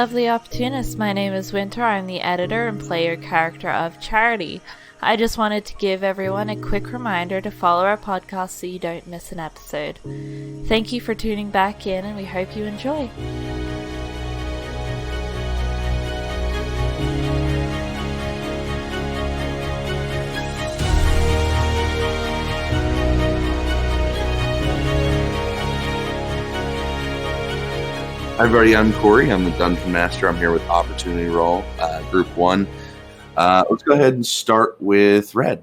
lovely opportunists. My name is Winter. I'm the editor and player character of Charity. I just wanted to give everyone a quick reminder to follow our podcast so you don't miss an episode. Thank you for tuning back in, and we hope you enjoy. Hi everybody, I'm Corey. I'm the Dungeon Master. I'm here with Opportunity Roll, Group 1. Let's go ahead and start with Red.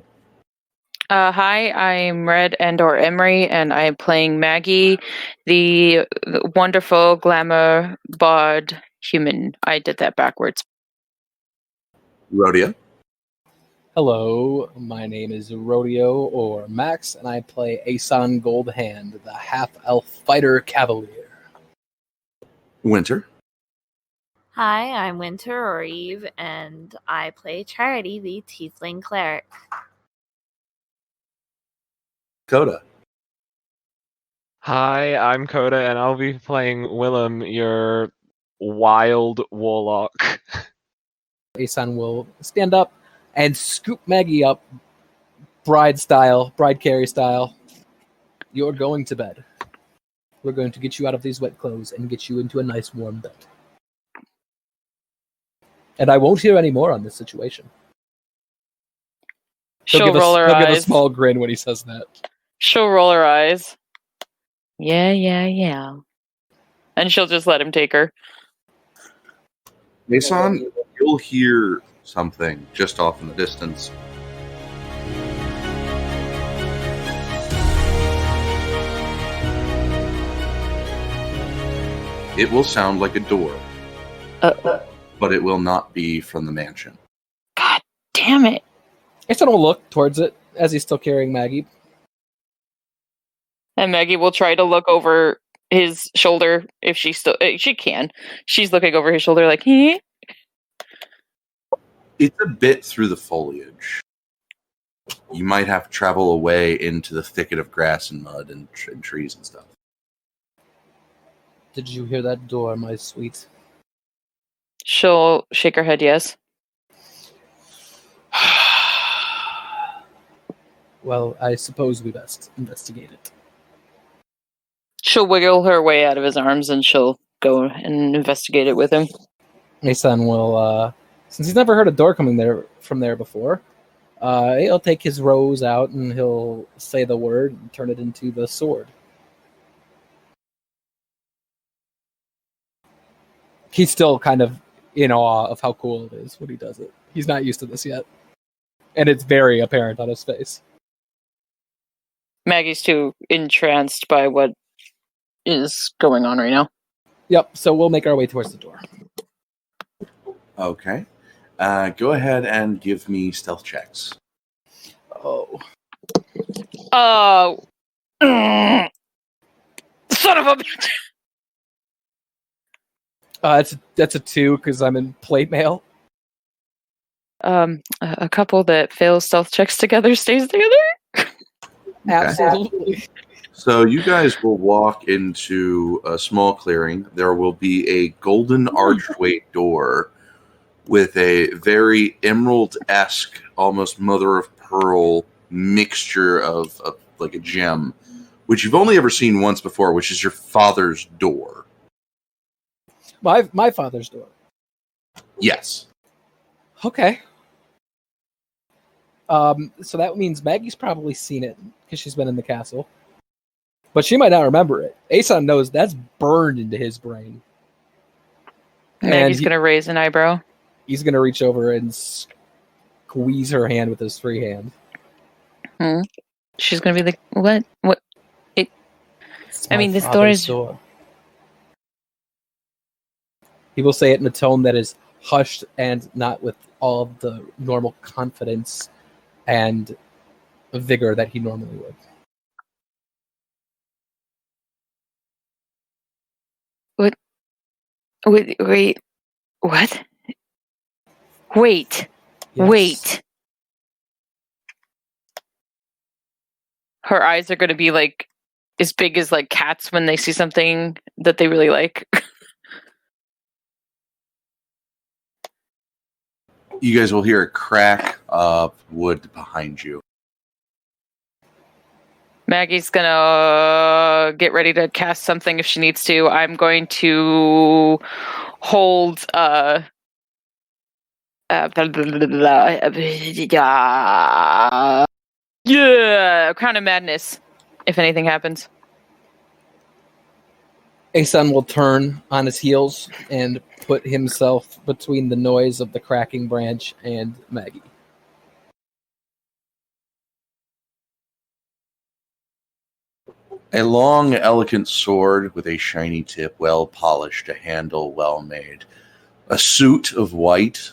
Hi, I'm Red and/or Emery, and I'm playing Maggie, the wonderful glamour bard human. I did that backwards. Rodeo. Hello, my name is Rodeo, or Max, and I play Aeson Goldhand, the half-elf fighter cavalier. Winter. Hi, I'm Winter or Eve, and I play Charity, the Tiefling Cleric. Coda. Hi, I'm Coda, and I'll be playing William, your wild warlock. Aeson will stand up and scoop Maggie up, bride carry style. You're going to bed. We're going to get you out of these wet clothes and get you into a nice warm bed. And I won't hear any more on this situation. She'll roll her He'll give a eyes. small grin when he says that. She'll roll her eyes. Yeah. And she'll just let him take her. Aeson, you'll hear something just off in the distance. It will sound like a door, but it will not be from the mansion. God damn it. Aeson will look towards it as he's still carrying Maggie. And Maggie will try to look over his shoulder if she can. She's looking over his shoulder like, hee. It's a bit through the foliage. You might have to travel away into the thicket of grass and mud and trees and stuff. Did you hear that door, my sweet? She'll shake her head yes. Well, I suppose we best investigate it. She'll wiggle her way out of his arms and she'll go and investigate it with him. Aeson will, since he's never heard a door coming from there before, he'll take his rose out and he'll say the word and turn it into the sword. He's still kind of in awe of how cool it is when he does it. He's not used to this yet. And it's very apparent on his face. Maggie's too entranced by what is going on right now. Yep, so we'll make our way towards the door. Okay. Go ahead and give me stealth checks. Oh. Son of a bitch! That's a 2 because I'm in plate mail. A couple that fails stealth checks together stays together? Absolutely. So you guys will walk into a small clearing. There will be a golden archway door with a very emerald-esque, almost mother-of-pearl mixture of like a gem, which you've only ever seen once before, which is your father's door. My father's door. Yes. Okay. So that means Maggie's probably seen it because she's been in the castle. But she might not remember it. Aeson knows that's burned into his brain. Maggie's going to raise an eyebrow. He's going to reach over and squeeze her hand with his free hand. She's going to be like, what? What? This door. He will say it in a tone that is hushed and not with all of the normal confidence and vigor that he normally would. Wait. What? Wait. Yes. Wait. Her eyes are going to be like as big as like cats when they see something that they really like. You guys will hear a crack of wood behind you. Maggie's gonna get ready to cast something if she needs to. I'm going to hold Crown of Madness if anything happens. Aeson will turn on his heels and put himself between the noise of the cracking branch and Maggie. A long, elegant sword with a shiny tip, well polished, a handle well made. A suit of white,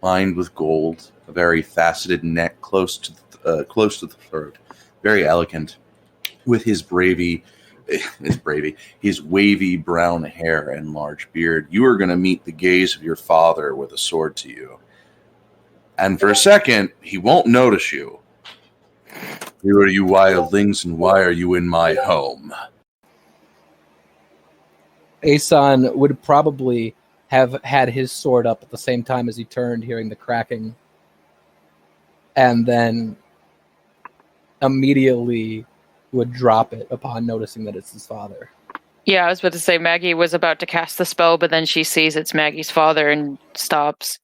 lined with gold. A very faceted neck close to the throat. Very elegant. With his his wavy brown hair and large beard. You are going to meet the gaze of your father with a sword to you. And for a second, he won't notice you. Who are you wildlings, and why are you in my home? Aeson would probably have had his sword up at the same time as he turned, hearing the cracking, and then immediately would drop it upon noticing that it's his father. Yeah, I was about to say Maggie was about to cast the spell, but then she sees it's Maggie's father and stops.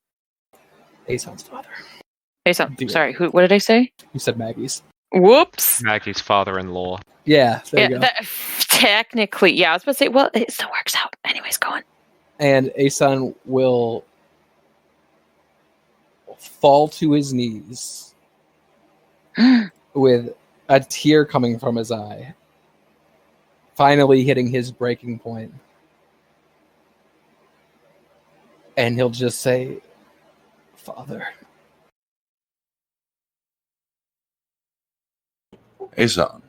Aeson's father. Aeson, sorry, what did I say? You said Maggie's. Whoops. Maggie's father-in-law. Yeah, there you go. Technically, yeah, I was about to say, well, it still works out. Anyways, go on. And Aeson will fall to his knees with a tear coming from his eye, finally hitting his breaking point. And he'll just say, Father. Aeson.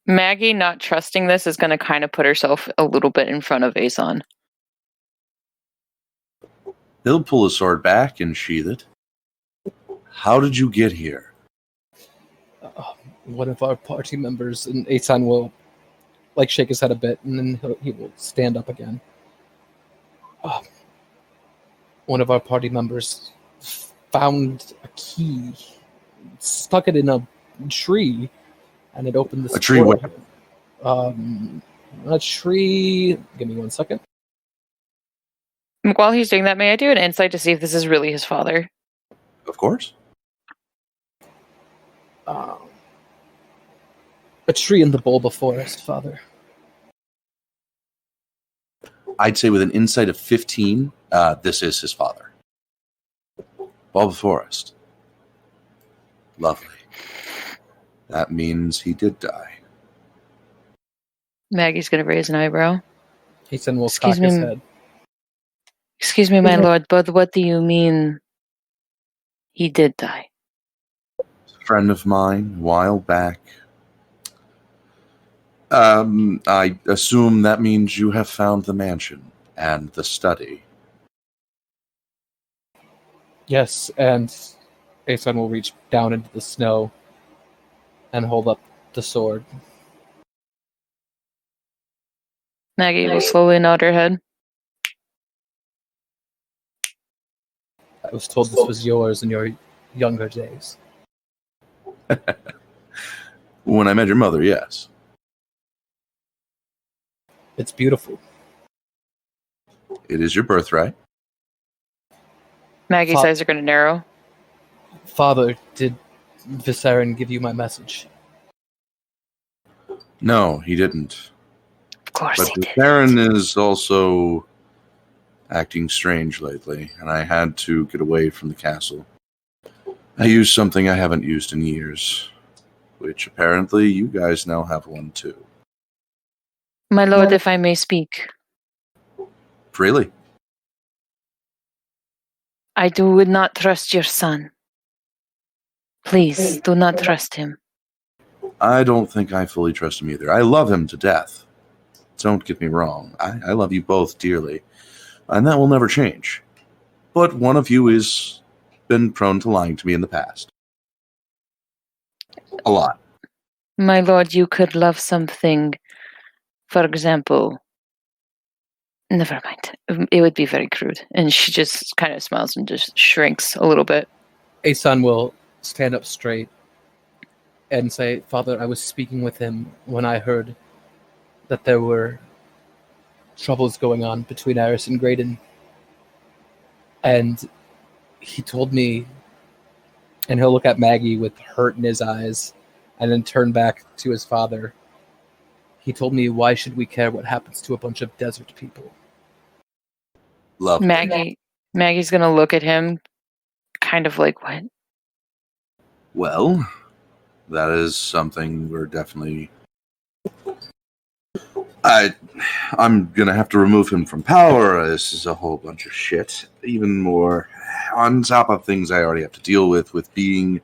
Maggie, not trusting this, is going to kind of put herself a little bit in front of Aeson. He'll pull his sword back and sheath it. How did you get here? One of our party members, and Aeson will shake his head a bit, and then he will stand up again. One of our party members found a key, stuck it in a tree, and it opened this A tree door. what? A tree. Give me 1 second. While he's doing that, may I do an insight to see if this is really his father? Of course. A tree in the Bulba Forest, Father. I'd say with an insight of 15, this is his father. Bulba Forest. Lovely. That means he did die. Maggie's going to raise an eyebrow. Aeson will cock his head. Excuse me, my lord, but what do you mean he did die? A friend of mine, a while back. I assume that means you have found the mansion and the study. Yes, and Aeson will reach down into the snow and hold up the sword. Maggie will slowly nod her head. I was told this was yours in your younger days. When I met your mother, yes. It's beautiful. It is your birthright. Maggie's eyes are going to narrow. Father, did Viserion give you my message? No, he didn't. Of course But he did. Baron is also acting strange lately, and I had to get away from the castle. I used something I haven't used in years, which apparently you guys now have one too. My lord, if I may speak. Freely. I would not trust your son. Please, do not trust him. I don't think I fully trust him either. I love him to death. Don't get me wrong. I love you both dearly, and that will never change. But one of you has been prone to lying to me in the past. A lot. My lord, you could love something, for example, Never mind. It would be very crude. And she just kind of smiles and just shrinks a little bit. Aeson will stand up straight and say, Father, I was speaking with him when I heard that there were troubles going on between Aeson and Graden. And he told me, and he'll look at Maggie with hurt in his eyes and then turn back to his father. He told me, why should we care what happens to a bunch of desert people? Love Maggie's going to look at him kind of like, what? Well, that is something we're definitely... I'm gonna have to remove him from power. This is a whole bunch of shit. Even more on top of things I already have to deal with being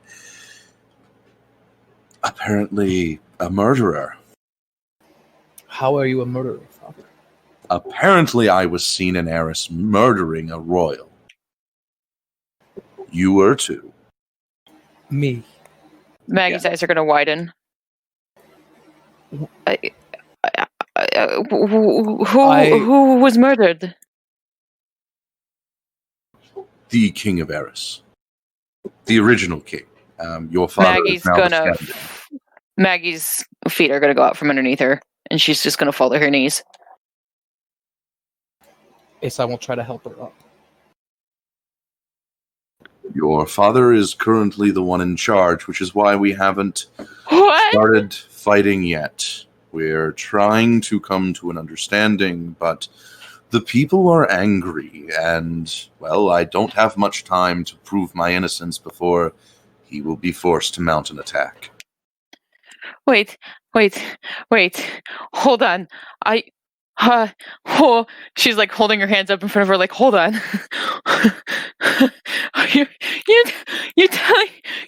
apparently a murderer. How are you a murderer, Father? Apparently I was seen in Eris murdering a royal. You were too. Me. Maggie's eyes are going to widen. Who was murdered? The King of Eris. The original king. Your father is now Maggie's feet are gonna go out from underneath her, and she's just gonna fall to her knees. Aeson will try to help her up. Your father is currently the one in charge, which is why we haven't started fighting yet. We're trying to come to an understanding, but the people are angry, and, well, I don't have much time to prove my innocence before he will be forced to mount an attack. Wait. Hold on. She's like holding her hands up in front of her, like, hold on. You're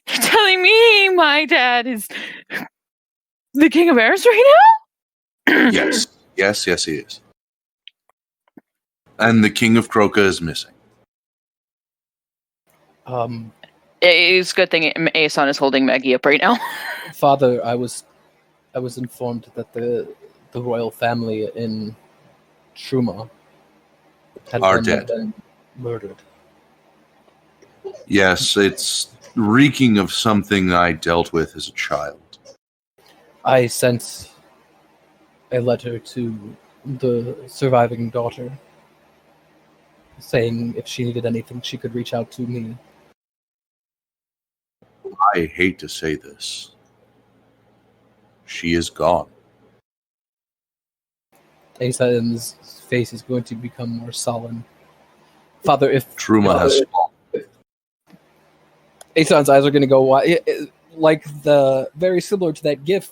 telling me my dad is the King of Eris right now? Yes, he is. And the King of Croca is missing. It's a good thing Aeson is holding Maggie up right now. Father, I was informed that the royal family in Truma are dead. Been murdered. Yes, it's reeking of something I dealt with as a child. I sent a letter to the surviving daughter saying if she needed anything, she could reach out to me. I hate to say this. She is gone. Aeson's face is going to become more sullen. Father, if Truma has fallen. Aeson's eyes are going to go wide, like very similar to that GIF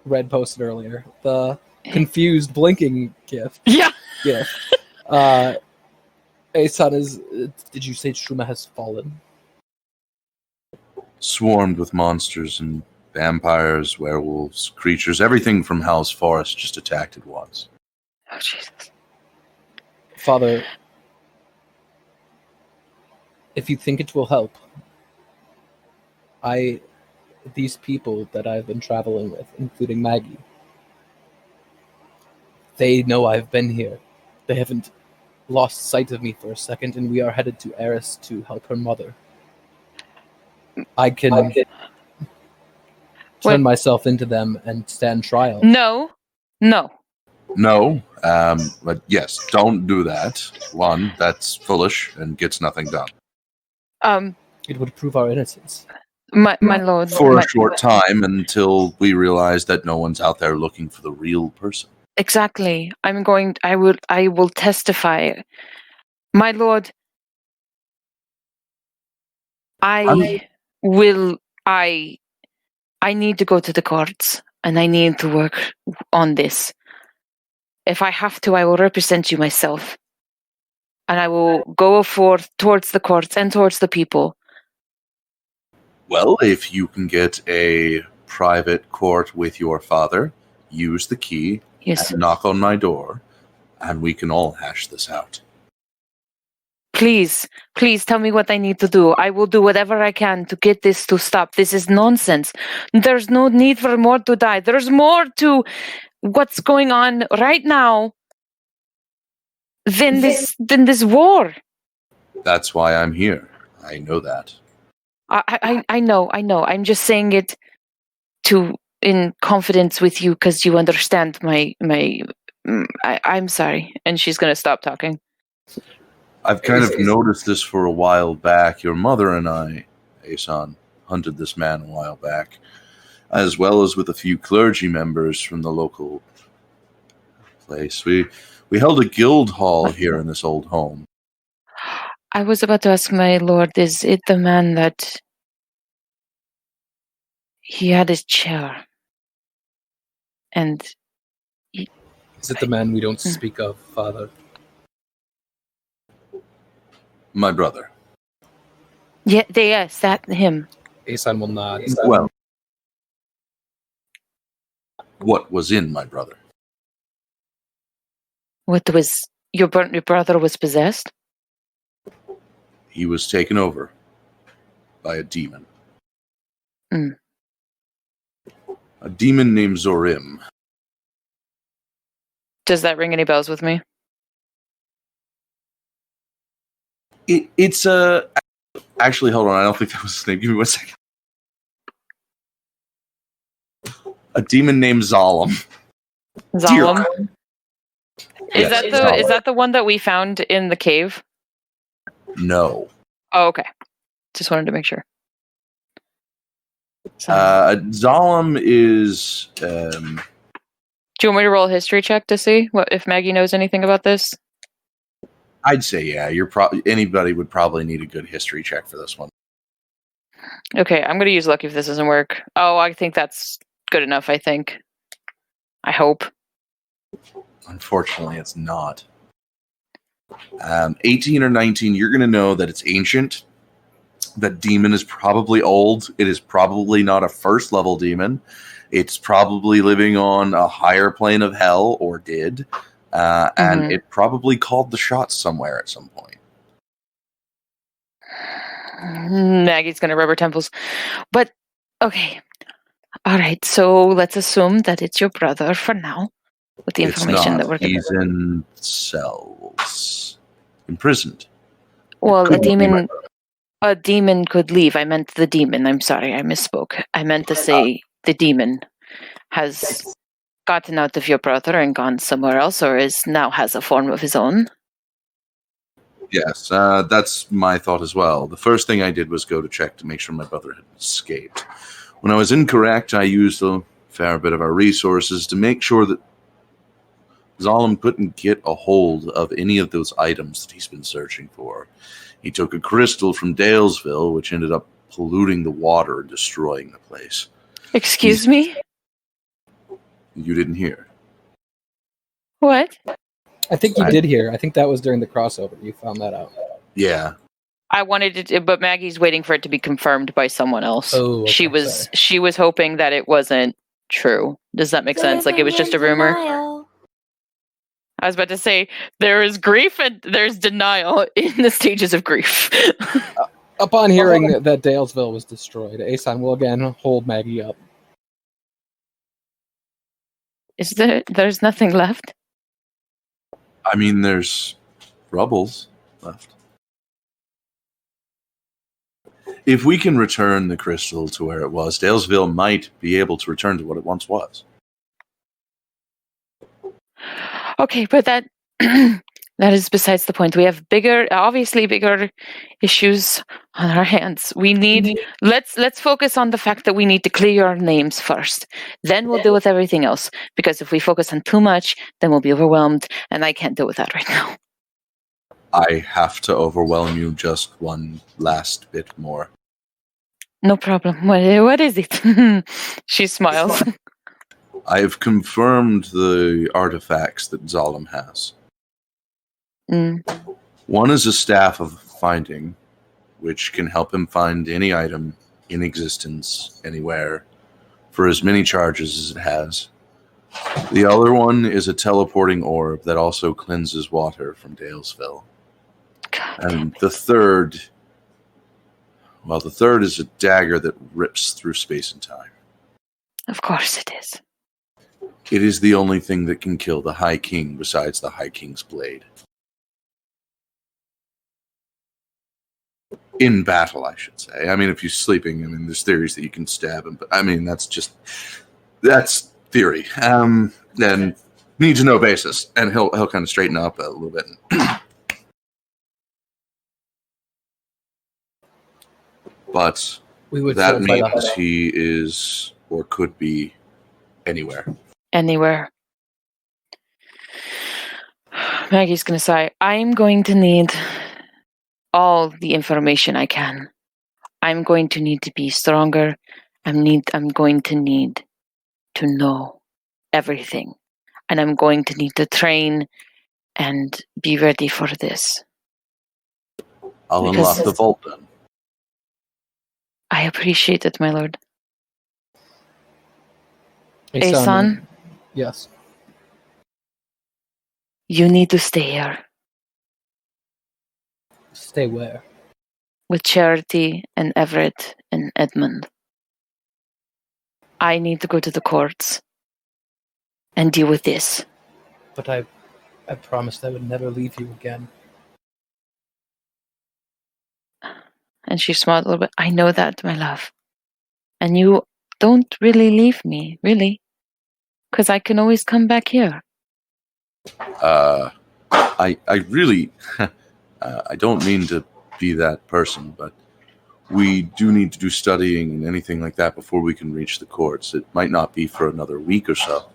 Red posted earlier. The confused blinking GIF. Yeah. GIF. Aeson is. Did you say Truma has fallen? Swarmed with monsters and vampires, werewolves, creatures, everything from Howl's Forest just attacked at once. Oh, Jesus. Father, if you think it will help, these people that I've been traveling with, including Maggie, they know I've been here. They haven't lost sight of me for a second, and we are headed to Eris to help her mother. I can turn myself into them and stand trial. No. But yes, don't do that. One, that's foolish and gets nothing done. It would prove our innocence. My lord. For a short time until we realize that no one's out there looking for the real person. Exactly. I will testify. My lord, I need to go to the courts and I need to work on this. If I have to, I will represent you myself. And I will go forth towards the courts and towards the people. Well, if you can get a private court with your father, use the key and knock on my door, and we can all hash this out. Please tell me what I need to do. I will do whatever I can to get this to stop. This is nonsense. There's no need for more to die. There's more to what's going on right now than this war. That's why I'm here. I know that. I know. I'm just saying it in confidence with you because you understand I'm sorry. And she's going to stop talking. I've kind of noticed this for a while back. Your mother and I, Aeson, hunted this man a while back, as well as with a few clergy members from the local place. We held a guild hall here in this old home. I was about to ask my lord, is it the man that he had his chair? And Is it the man we don't speak of, Father? My brother. yeah, yes, that him. Aeson will nod. Well, what was in my brother? What was your brother was possessed? He was taken over by a demon. Mm. A demon named Zorim. Does that ring any bells with me? It's a... Actually, hold on. I don't think that was his name. Give me 1 second. A demon named Zalem. Zalem. Is Yes, that the one that we found in the cave? No. Oh, okay. Just wanted to make sure. Zalem is... Do you want me to roll a history check to see if Maggie knows anything about this? I'd say, yeah. Anybody would probably need a good history check for this one. Okay, I'm going to use lucky if this doesn't work. Oh, I think that's good enough, I think. I hope. Unfortunately, it's not. 18 or 19, you're going to know that it's ancient. That demon is probably old. It is probably not a first level demon. It's probably living on a higher plane of hell, or did. And it probably called the shots somewhere at some point. Maggie's going to rub her temples. But, okay. All right, so let's assume that it's your brother for now. With the information that we're getting. He's in cells. Imprisoned. Well, a demon could leave. I meant the demon. I'm sorry, I misspoke. I meant to say the demon has gotten out of your brother and gone somewhere else, or now has a form of his own. Yes, that's my thought as well. The first thing I did was go to check to make sure my brother had escaped. When I was incorrect, I used a fair bit of our resources to make sure that Zalem couldn't get a hold of any of those items that he's been searching for. He took a crystal from Dalesville, which ended up polluting the water and destroying the place. Excuse me? You didn't hear. What? I think you did hear. I think that was during the crossover. You found that out. Yeah. I wanted it, but Maggie's waiting for it to be confirmed by someone else. Oh, okay, she was hoping that it wasn't true. Does that make sense? Like it was just a rumor? I was about to say, there is grief and there's denial in the stages of grief. Upon hearing that Dalesville was destroyed, Aeson will again hold Maggie up. There's nothing left? I mean, there's rubbles left. If we can return the crystal to where it was, Dalesville might be able to return to what it once was. Okay, but that that is besides the point. We have obviously bigger issues on our hands. We need let's focus on the fact that we need to clear our names first. Then we'll deal with everything else. Because if we focus on too much, then we'll be overwhelmed, and I can't deal with that right now. I have to overwhelm you just one last bit more. No problem. What is it? She smiles. I have confirmed the artifacts that Zalem has. One is a staff of finding, which can help him find any item in existence anywhere for as many charges as it has. The other one is a teleporting orb that also cleanses water from Dalesville. And the third is a dagger that rips through space and time. Of course it is. It is the only thing that can kill the High King besides the High King's blade. In battle, I should say. I mean, if you're sleeping, I mean, there's theories that you can stab him, but I mean, that's theory. And need to know basis, and he'll kind of straighten up a little bit. But We were that told by means the he is or could be anywhere. Anywhere. Maggie's going to say, I'm going to need all the information I can. I'm going to need to be stronger. I'm going to need to know everything. And I'm going to need to train and be ready for this. I'll Because- unlock the vault then. I appreciate it, my lord. Aeson. Aeson, Yes. you need to stay here Stay where? with Charity and Everette and Edmund. I need to go to the courts and deal with this. But I promised I would never leave you again. And she smiled a little bit. I know that, my love. And you don't really leave me, really. Because I can always come back here. I really, I don't mean to be that person, but we do need to do studying and anything like that before we can reach the courts. It might not be for another week or so.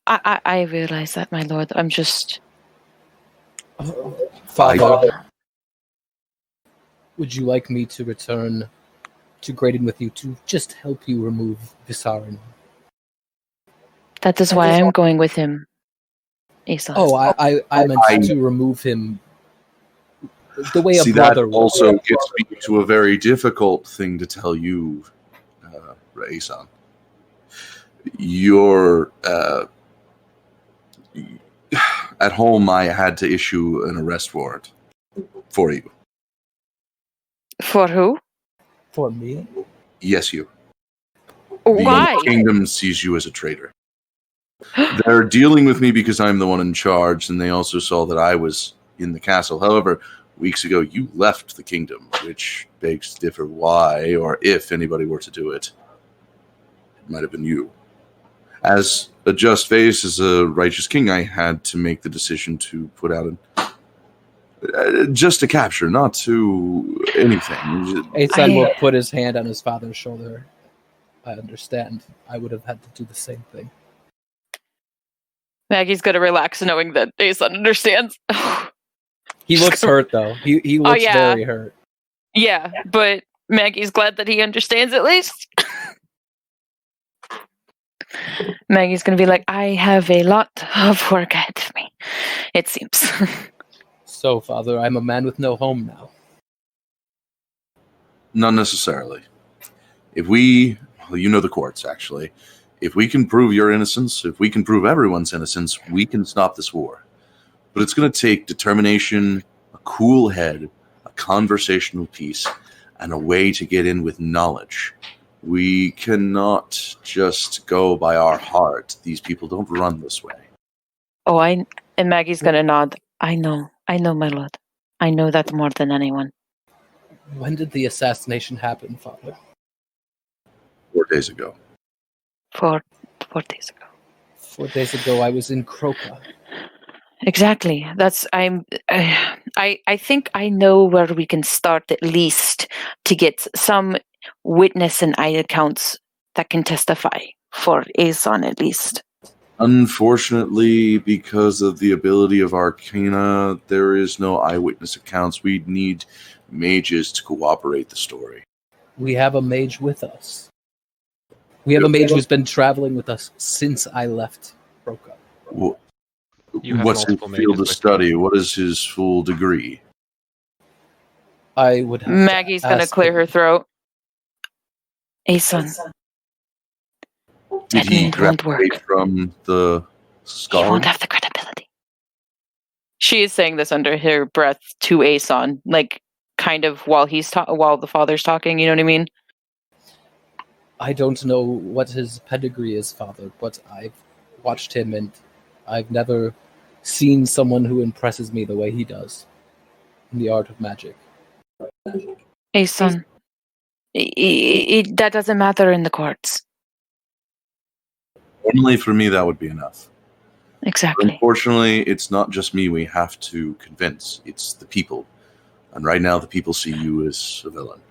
I realize that, my lord. I'm just... Father, would you like me to return to Graden with you to just help you remove Visarin? That is why I'm going with him, Aeson. Oh, I meant to remove him the way See, a brother that would. also gets me to a very difficult thing to tell you, Aeson. You're at home. I had to issue an arrest warrant for you. For who? For me? Yes, you. Why? The kingdom sees you as a traitor. They're dealing with me because I'm the one in charge, and they also saw that I was in the castle. However, weeks ago, you left the kingdom, which begs to differ why or if anybody were to do it. It might have been you. As a just face, as a righteous king, I had to make the decision to put out just a capture, not to anything. Aeson will put his hand on his father's shoulder. I understand. I would have had to do the same thing. Maggie's gonna relax knowing that Aeson understands. He looks hurt, though. He looks yeah. very hurt. Yeah, but Maggie's glad that he understands at least. Maggie's gonna be like, I have a lot of work ahead of me, it seems. So, Father, I'm a man with no home now. Not necessarily. If we, well, you know the courts, actually. If we can prove your innocence, if we can prove everyone's innocence, we can stop this war. But it's going to take determination, a cool head, a conversational piece, and a way to get in with knowledge. We cannot just go by our heart. These people don't run this way. Oh, and Maggie's gonna nod. I know, my lord. I know that more than anyone. When did the assassination happen, Father? 4 days ago. 4 days ago. 4 days ago, I was in Croca. Exactly. I think I know where we can start at least to get some witness and eye accounts that can testify for Aeson at least. Unfortunately, because of the ability of Arcana, there is no eyewitness accounts. We need mages to cooperate the story. We have a mage with us. We have a mage who's been traveling with us since I left Croca. You have What's his multiple field mages of with study? What is his full degree? I would have Maggie's to gonna ask clear him. her throat. Aeson, Did he Edmund won't graduate work. from the He scholar? won't have the credibility. She is saying this under her breath to Aeson, like kind of while while the father's talking. You know what I mean? I don't know what his pedigree is, Father, but I've watched him and I've never seen someone who impresses me the way he does in the art of magic. Aeson, that doesn't matter in the courts. Only for me, that would be enough. Exactly. Unfortunately, it's not just me we have to convince. It's the people. And right now, the people see you as a villain.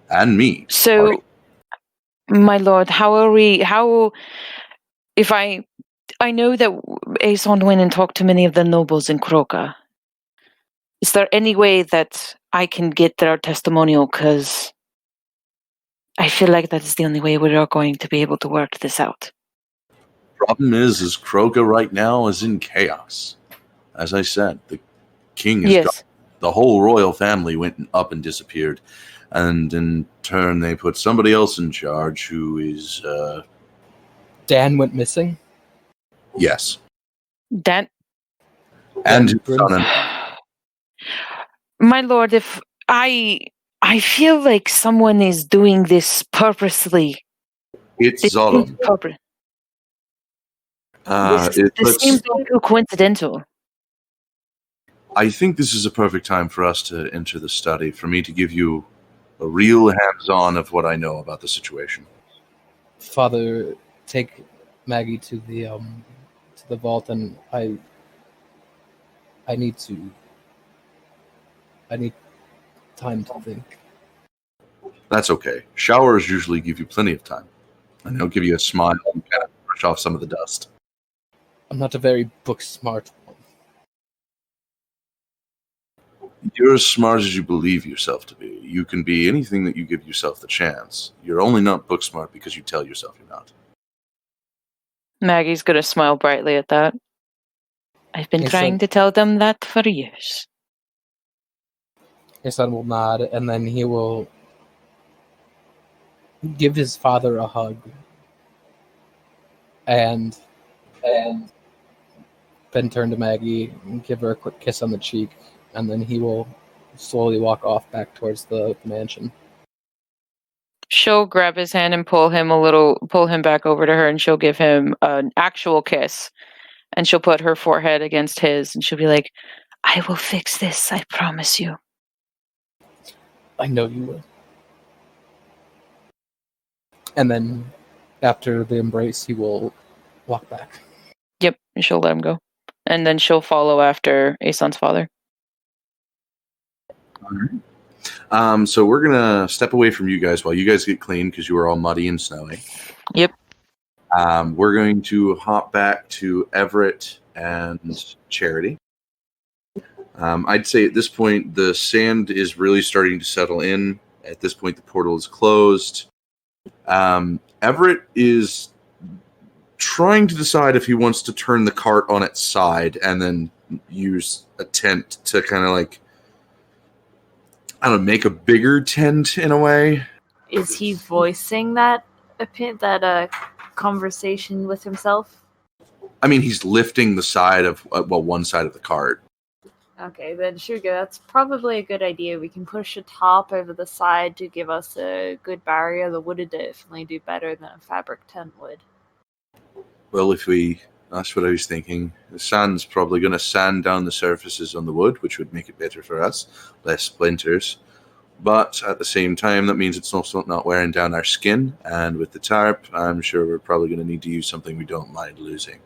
And me. So, my lord, if I know that Aeson went and talked to many of the nobles in Kroka. Is there any way that I can get their testimonial? Because I feel like that is the only way we are going to be able to work this out. Problem is Kroga right now is in chaos. As I said, the king is gone. The whole royal family went up and disappeared. And in turn, they put somebody else in charge who is... Dan went missing? Yes. Dan? And his son. My lord, if I feel like someone is doing this purposely. It's Zolom. This seems too coincidental. I think this is a perfect time for us to enter the study, for me to give you a real hands-on of what I know about the situation. Father, take Maggie to the vault, and I need time to think. That's okay. Showers usually give you plenty of time, and they'll give you a smile and kind of brush off some of the dust. I'm not a very book-smart one. You're as smart as you believe yourself to be. You can be anything that you give yourself the chance. You're only not book smart because you tell yourself you're not. Maggie's gonna smile brightly at that. I've been trying to tell them that for years. His son will nod, and then he will give his father a hug, and then turn to Maggie and give her a quick kiss on the cheek, and then he will slowly walk off back towards the mansion. She'll grab his hand and pull him back over to her, and she'll give him an actual kiss. And she'll put her forehead against his, and she'll be like, I will fix this, I promise you. I know you will. And then, after the embrace, he will walk back. Yep, and she'll let him go. And then she'll follow after Aeson's father. All right. So we're going to step away from you guys while you guys get clean because you were all muddy and snowy. Yep. We're going to hop back to Everette and Charity. I'd say at this point, the sand is really starting to settle in. At this point, the portal is closed. Everette is trying to decide if he wants to turn the cart on its side and then use a tent to kind of like, I don't know, make a bigger tent in a way. Is he voicing that conversation with himself? I mean, he's lifting the side of, one side of the cart. Okay, then Sugar, that's probably a good idea. We can push a top over the side to give us a good barrier. The wood would definitely do better than a fabric tent would. Well, that's what I was thinking. The sand's probably going to sand down the surfaces on the wood, which would make it better for us. Less splinters. But at the same time, that means it's also not wearing down our skin. And with the tarp, I'm sure we're probably going to need to use something we don't mind losing.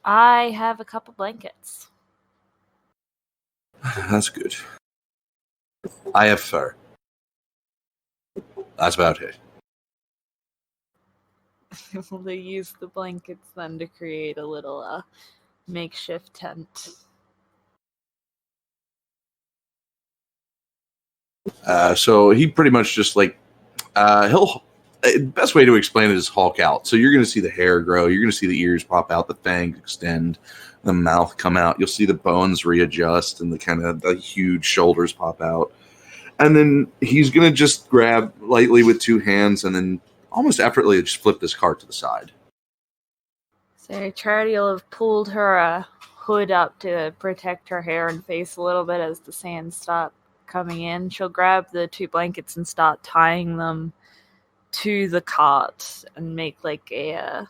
I have a couple blankets. That's good. I have fur. That's about it. Will they use the blankets then to create a little makeshift tent? So he pretty much just like best way to explain it is Hulk out. So you're going to see the hair grow, you're going to see the ears pop out, the fangs extend, the mouth come out. You'll see the bones readjust and the kind of the huge shoulders pop out. And then he's going to just grab lightly with two hands and then almost effortlessly just flip this cart to the side. So Charity will have pulled her hood up to protect her hair and face a little bit as the sand stops coming in. She'll grab the two blankets and start tying them to the cart and make like a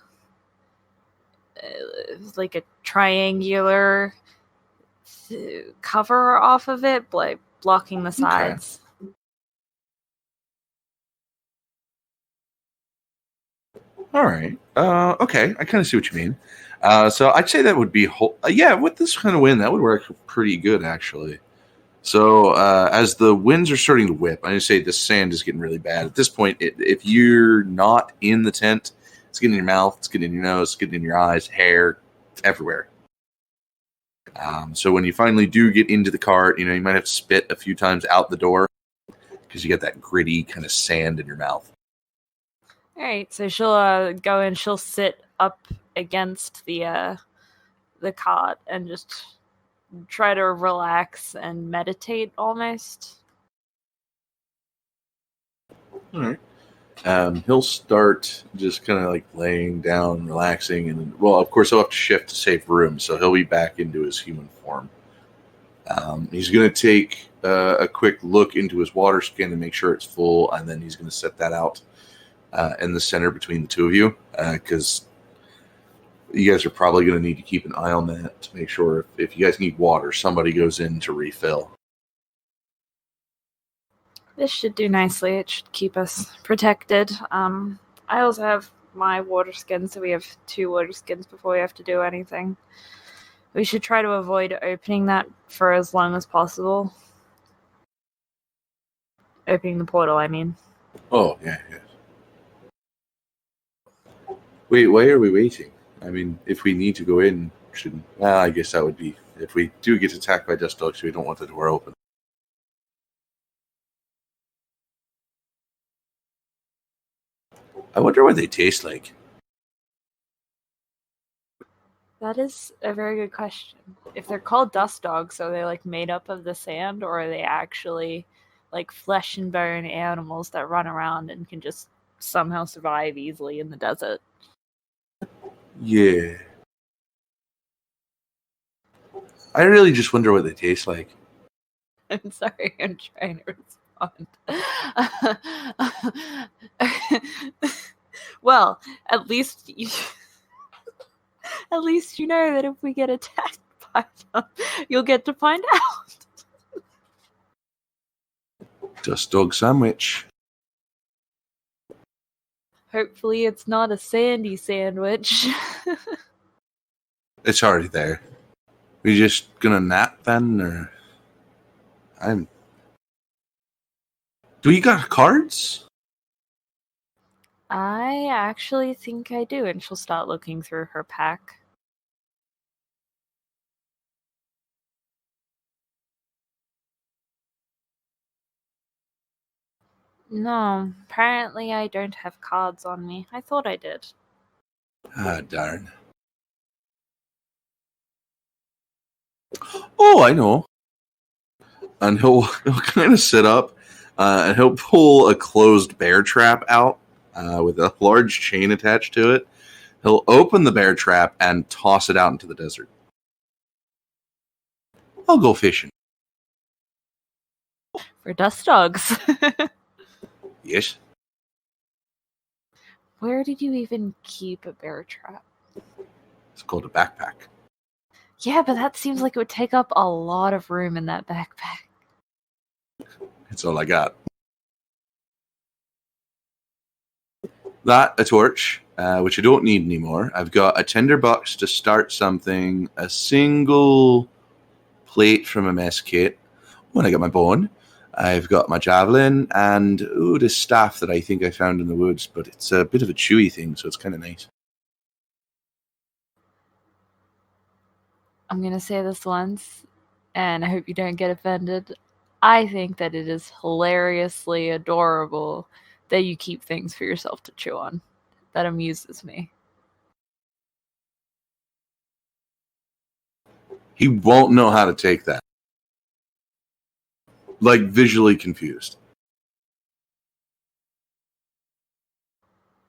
triangular cover off of it, like blocking the sides. All right. Okay, I kind of see what you mean. So I'd say that would be with this kind of wind, that would work pretty good actually. So as the winds are starting to whip, I just say the sand is getting really bad at this point. If you're not in the tent, it's getting in your mouth, it's getting in your nose, it's getting in your eyes, hair, everywhere. So when you finally do get into the cart, you might have to spit a few times out the door because you get that gritty kind of sand in your mouth. All right, so she'll go and she'll sit up against the cot and just try to relax and meditate almost. All right. He'll start just kind of like laying down, relaxing, and of course he'll have to shift to save room, so he'll be back into his human form. He's going to take a quick look into his water skin and make sure it's full, and then he's going to set that out in the center between the two of you, because you guys are probably going to need to keep an eye on that to make sure if you guys need water, somebody goes in to refill. This should do nicely. It should keep us protected. I also have my water skin, so we have 2 water skins before we have to do anything. We should try to avoid opening that for as long as possible. Opening the portal, I mean. Oh, yeah. Wait, why are we waiting? I mean, if we need to go in, I guess that would be if we do get attacked by dust dogs, we don't want the door open. I wonder what they taste like. That is a very good question. If they're called dust dogs, so they're like made up of the sand, or are they actually like flesh and bone animals that run around and can just somehow survive easily in the desert? Yeah. I really just wonder what they taste like. I'm sorry, I'm trying to respond. Well, at least you know that if we get attacked by them, you'll get to find out. Dust dog sandwich. Hopefully it's not a sandy sandwich. It's already there. We just gonna nap then, or Do you got cards? I actually think I do, and she'll start looking through her pack. No, apparently I don't have cards on me. I thought I did. Ah, darn. Oh, I know. And he'll kind of sit up, and he'll pull a closed bear trap out with a large chain attached to it. He'll open the bear trap and toss it out into the desert. I'll go fishing. For dust dogs. Yes. Where did you even keep a bear trap? It's called a backpack. Yeah, but that seems like it would take up a lot of room in that backpack. That's all I got. That, a torch, which I don't need anymore. I've got a tinderbox to start something, a single plate from a mess kit. When I got my bone, I've got my javelin and this staff that I think I found in the woods, but it's a bit of a chewy thing, so it's kind of nice. I'm going to say this once, and I hope you don't get offended. I think that it is hilariously adorable that you keep things for yourself to chew on. That amuses me. He won't know how to take that. Like, visually confused.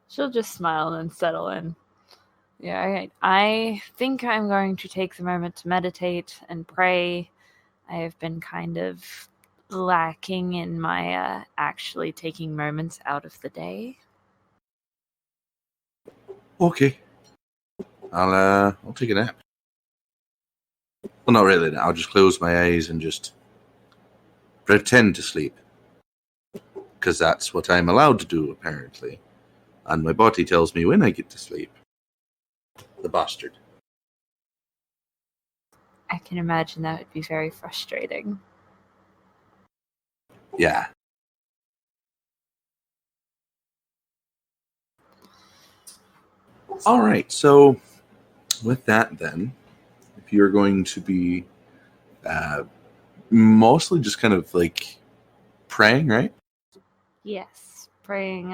She'll just smile and settle in. Yeah, I think I'm going to take the moment to meditate and pray. I have been kind of lacking in my actually taking moments out of the day. Okay. I'll take a nap. Well, not really. I'll just close my eyes and just pretend to sleep. Because that's what I'm allowed to do, apparently. And my body tells me when I get to sleep. The bastard. I can imagine that would be very frustrating. Yeah. All right, so with that then, if you're going to be mostly just kind of like praying, right? Yes, praying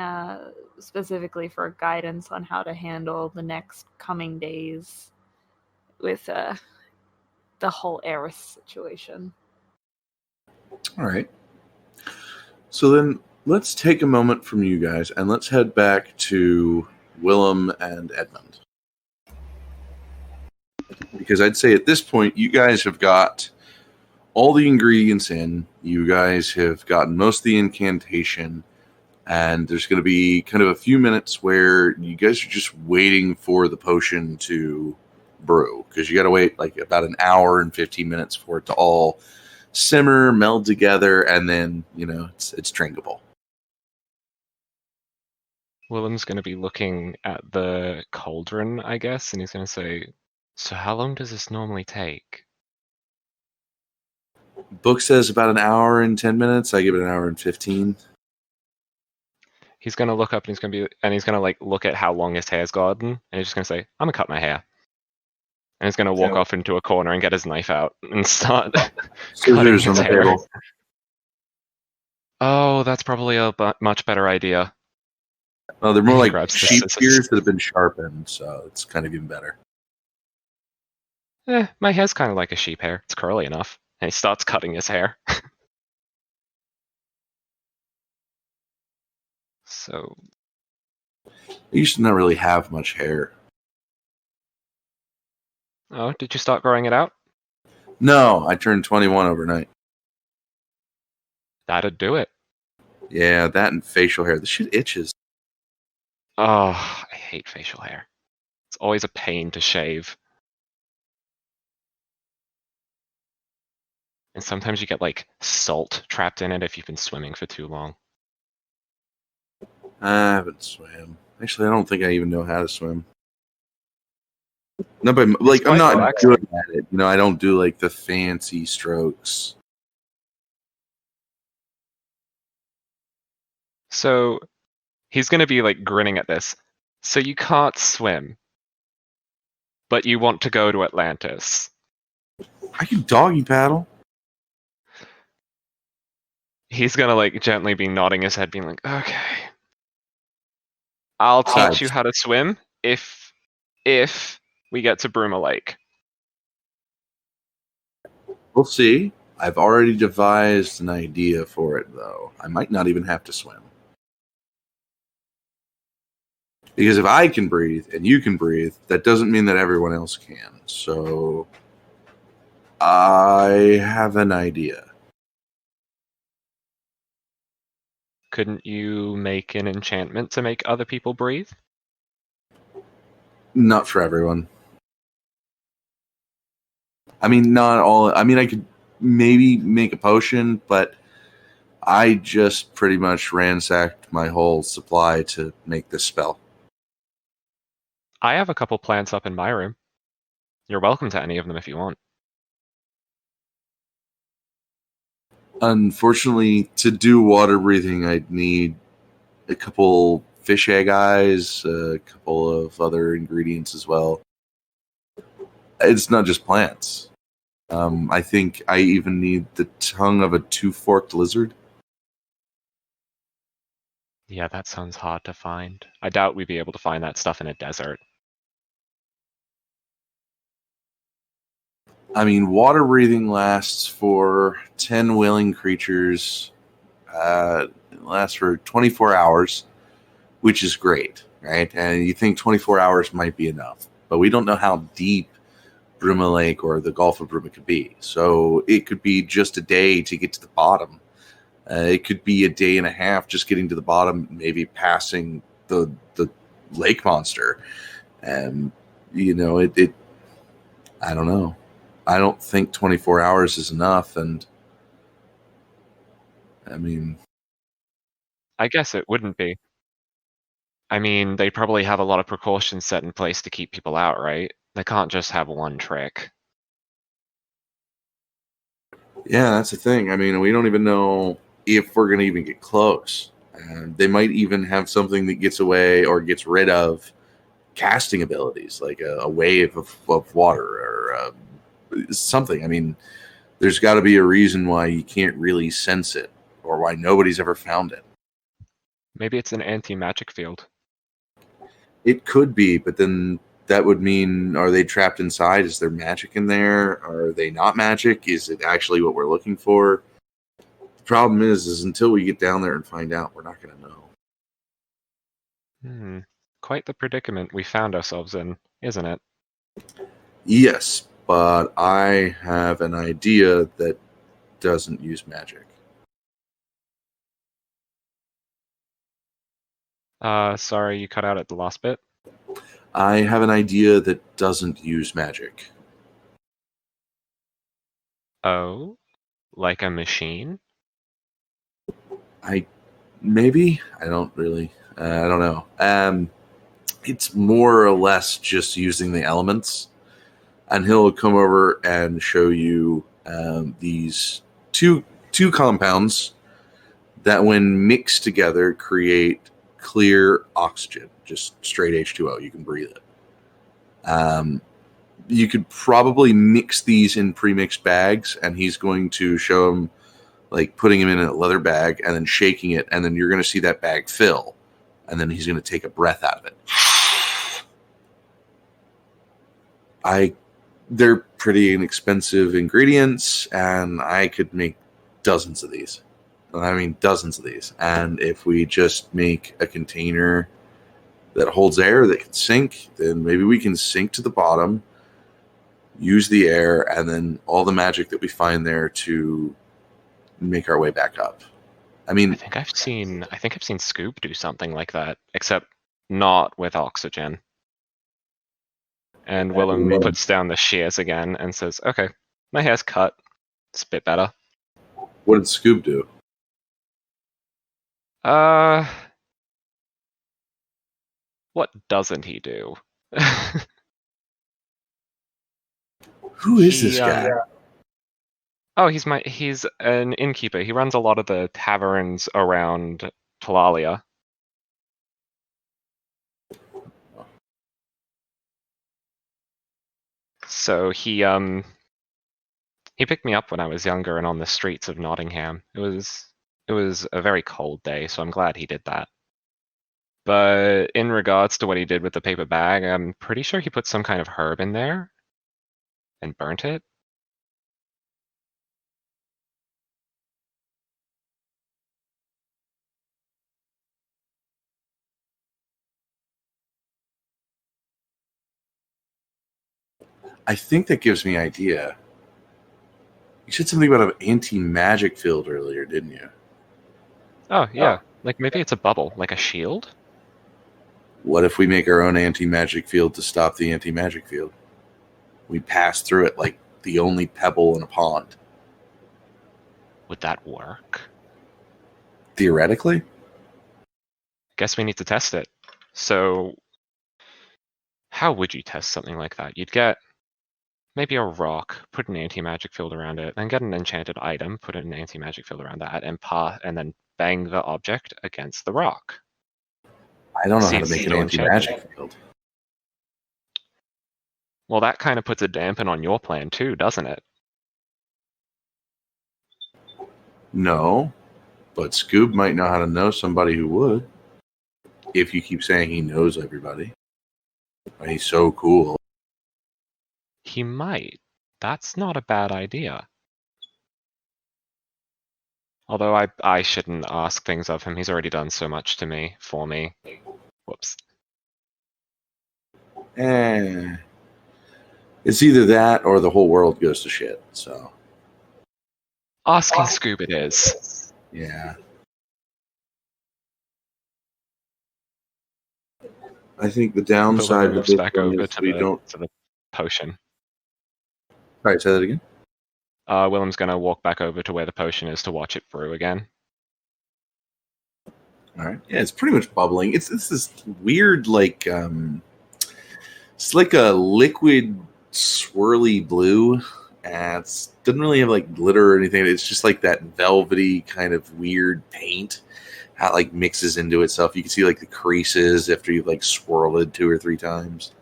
specifically for guidance on how to handle the next coming days with the whole Eris situation. All right. So then let's take a moment from you guys and let's head back to William and Edmund. Because I'd say at this point, you guys have got all the ingredients in. You guys have gotten most of the incantation. And there's going to be kind of a few minutes where you guys are just waiting for the potion to brew. Because you got to wait like about an hour and 15 minutes for it to all simmer, meld together, and then, it's drinkable. William's going to be looking at the cauldron, I guess, and he's going to say, so how long does this normally take? Book says about an hour and 10 minutes. I give it an hour and 15. He's going to look up and he's going to like look at how long his hair's gotten, and he's just going to say, I'm going to cut my hair. And he's going to walk off into a corner and get his knife out and start cutting his hair. Table. Oh, that's probably a much better idea. Well, they're more like sheep ears that have been sharpened, so it's kind of even better. My hair's kind of like a sheep hair. It's curly enough. And he starts cutting his hair. So... I used to not really have much hair. Oh, did you start growing it out? No, I turned 21 overnight. That'd do it. Yeah, that and facial hair. The shit itches. Oh, I hate facial hair. It's always a pain to shave. And sometimes you get, like, salt trapped in it if you've been swimming for too long. I haven't swam. Actually, I don't think I even know how to swim. No, but like I'm not good at it. I don't do like the fancy strokes. So he's going to be like grinning at this. So you can't swim, but you want to go to Atlantis. I can doggy paddle. He's going to like gently be nodding his head, being like, okay. I'll teach you how to swim if we get to Bruma Lake. We'll see. I've already devised an idea for it, though. I might not even have to swim. Because if I can breathe and you can breathe, that doesn't mean that everyone else can. So I have an idea. Couldn't you make an enchantment to make other people breathe? Not for everyone. I mean, not all. I mean, I could maybe make a potion, but I just pretty much ransacked my whole supply to make this spell. I have a couple plants up in my room. You're welcome to any of them if you want. Unfortunately, to do water breathing, I'd need a couple fish egg eyes, a couple of other ingredients as well. It's not just plants. I think I even need the tongue of a two-forked lizard. Yeah, that sounds hard to find. I doubt we'd be able to find that stuff in a desert. I mean, water breathing lasts for 10 willing creatures. It lasts for 24 hours, which is great, right? And you think 24 hours might be enough, but we don't know how deep Bruma Lake or the Gulf of Bruma could be. So it could be just a day to get to the bottom. It could be a day and a half just getting to the bottom, maybe passing the lake monster. And, it I don't know. I don't think 24 hours is enough. And I mean, I guess it wouldn't be. I mean, they probably have a lot of precautions set in place to keep people out, right? They can't just have one trick. yeah, that's the thing. I mean, we don't even know if we're going to even get close. They might even have something that gets away or gets rid of casting abilities, like a wave of water or something. I mean, there's got to be a reason why you can't really sense it or why nobody's ever found it. Maybe it's an anti-magic field. It could be, but then that would mean, are they trapped inside? Is there magic in there? Are they not magic? Is it actually what we're looking for? The problem is until we get down there and find out, we're not going to know. Quite the predicament we found ourselves in, isn't it? Yes, but I have an idea that doesn't use magic. Sorry, you cut out at the last bit. I have an idea that doesn't use magic. Oh? Like a machine? Maybe? I don't really. I don't know. It's more or less just using the elements. And he'll come over and show you these two compounds that, when mixed together, create clear oxygen, just straight H2O. You can breathe it. You could probably mix these in pre-mixed bags, and he's going to show them, like putting them in a leather bag and then shaking it, and then you're going to see that bag fill, and then he's going to take a breath out of it. They're pretty inexpensive ingredients, and I could make dozens of these. I mean, dozens of these. And if we just make a container that holds air that can sink, then maybe we can sink to the bottom, use the air, and then all the magic that we find there to make our way back up. I mean, I think I've seen Scoop do something like that, except not with oxygen. And William puts down the shears again and says, "Okay, my hair's cut. It's a bit better." What did Scoop do? What doesn't he do? Who is this guy? Oh, he's an innkeeper. He runs a lot of the taverns around Talalia. So he picked me up when I was younger and on the streets of Nottingham. It was a very cold day, so I'm glad he did that. But in regards to what he did with the paper bag, I'm pretty sure he put some kind of herb in there and burnt it. I think that gives me an idea. You said something about an anti-magic field earlier, didn't you? Oh, yeah. Like maybe it's a bubble, like a shield? What if we make our own anti-magic field to stop the anti-magic field? We pass through it like the only pebble in a pond. Would that work? Theoretically? Guess we need to test it. So, how would you test something like that? You'd get maybe a rock, put an anti-magic field around it, then get an enchanted item, put an anti-magic field around that, and then bang the object against the rock. I don't know how to make an anti-magic field. Well, that kind of puts a dampen on your plan too, doesn't it? No, but Scoob might know how to know somebody who would. If you keep saying he knows everybody. He's so cool. He might. That's not a bad idea. Although I shouldn't ask things of him. He's already done so much for me. Whoops. It's either that or the whole world goes to shit, so. Asking Scoob it is. Yeah. I think the downside William of moves this back one over is to we the don't. to the potion. All right, say that again. William's gonna walk back over to where the potion is to watch it brew again. All right. Yeah, it's pretty much bubbling. It's this weird, like, it's like a liquid swirly blue. It doesn't really have like glitter or anything. It's just like that velvety kind of weird paint. How it like mixes into itself. You can see like the creases after you've like swirled it 2 or 3 times.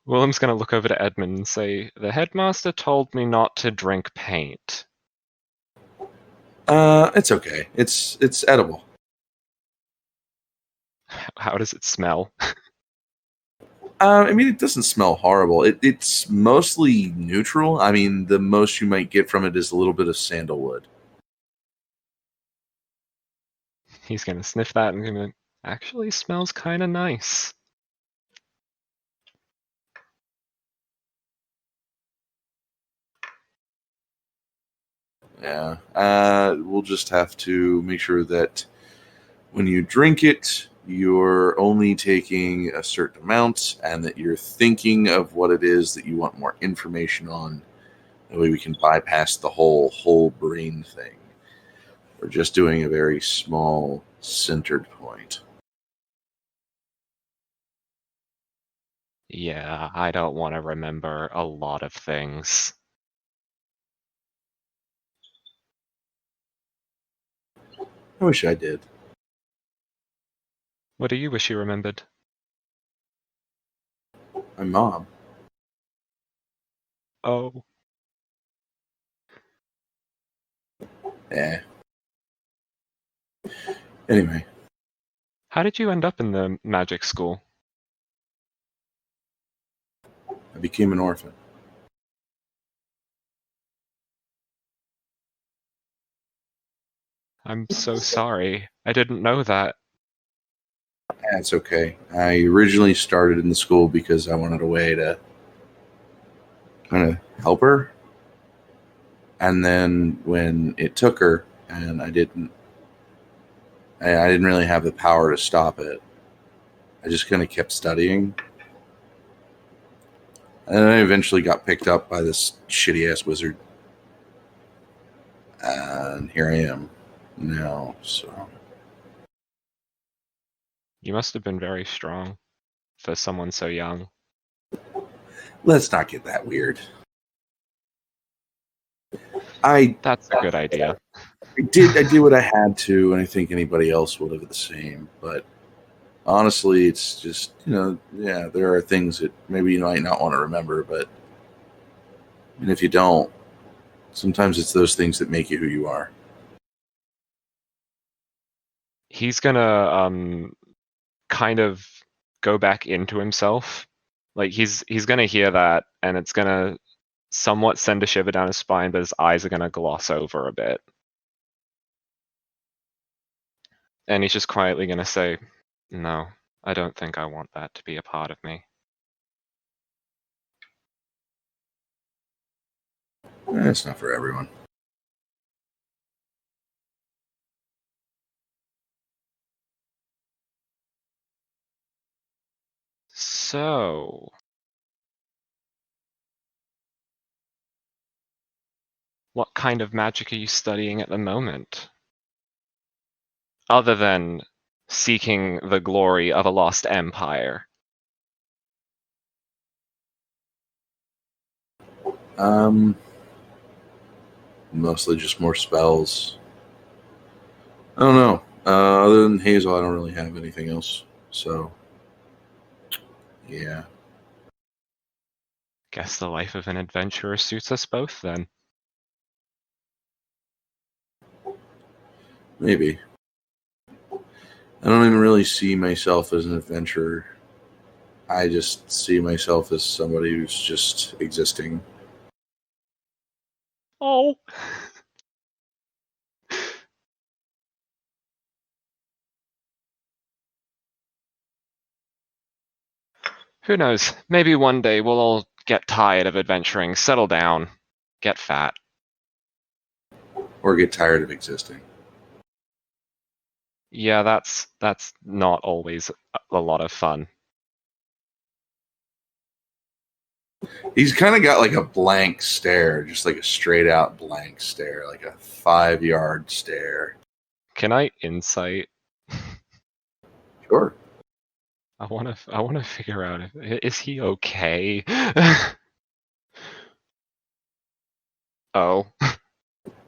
William's gonna look over to Edmund and say, "The headmaster told me not to drink paint." It's okay. It's edible. How does it smell? I mean, it doesn't smell horrible. It's mostly neutral. I mean, the most you might get from it is a little bit of sandalwood. He's gonna sniff that and gonna actually smells kind of nice. Yeah. We'll just have to make sure that when you drink it, you're only taking a certain amount and that you're thinking of what it is that you want more information on. That way we can bypass the whole brain thing. We're just doing a very small, centered point. Yeah, I don't want to remember a lot of things. I wish I did. What do you wish you remembered? My mom. Oh, Eh. Anyway, how did you end up in the magic school? I became an orphan. I'm so sorry. I didn't know that. That's okay. I originally started in the school because I wanted a way to kind of help her. And then when it took her and I didn't really have the power to stop it, I just kind of kept studying. And then I eventually got picked up by this shitty ass wizard. And here I am now, so. You must have been very strong for someone so young. Let's not get that weird. I That's a good idea. did what I had to, and I think anybody else would have the same. But honestly, it's just, yeah, there are things that maybe you might not want to remember, but and if you don't, sometimes it's those things that make you who you are. He's gonna kind of go back into himself. Like he's gonna hear that, and it's gonna somewhat send a shiver down his spine, but his eyes are gonna gloss over a bit. And he's just quietly gonna say, "No, I don't think I want that to be a part of me." It's not for everyone. So, what kind of magic are you studying at the moment? Other than seeking the glory of a lost empire. Mostly just more spells. I don't know. Other than Hazel, I don't really have anything else. So, yeah. Guess the life of an adventurer suits us both then. Maybe. I don't even really see myself as an adventurer. I just see myself as somebody who's just existing. Oh. Who knows? Maybe one day we'll all get tired of adventuring, settle down, get fat. Or get tired of existing. Yeah, that's not always a lot of fun. He's kind of got like a blank stare, just like a straight out blank stare, like a 5-yard stare. Can I insight? Sure. I want to figure out is he okay? Oh.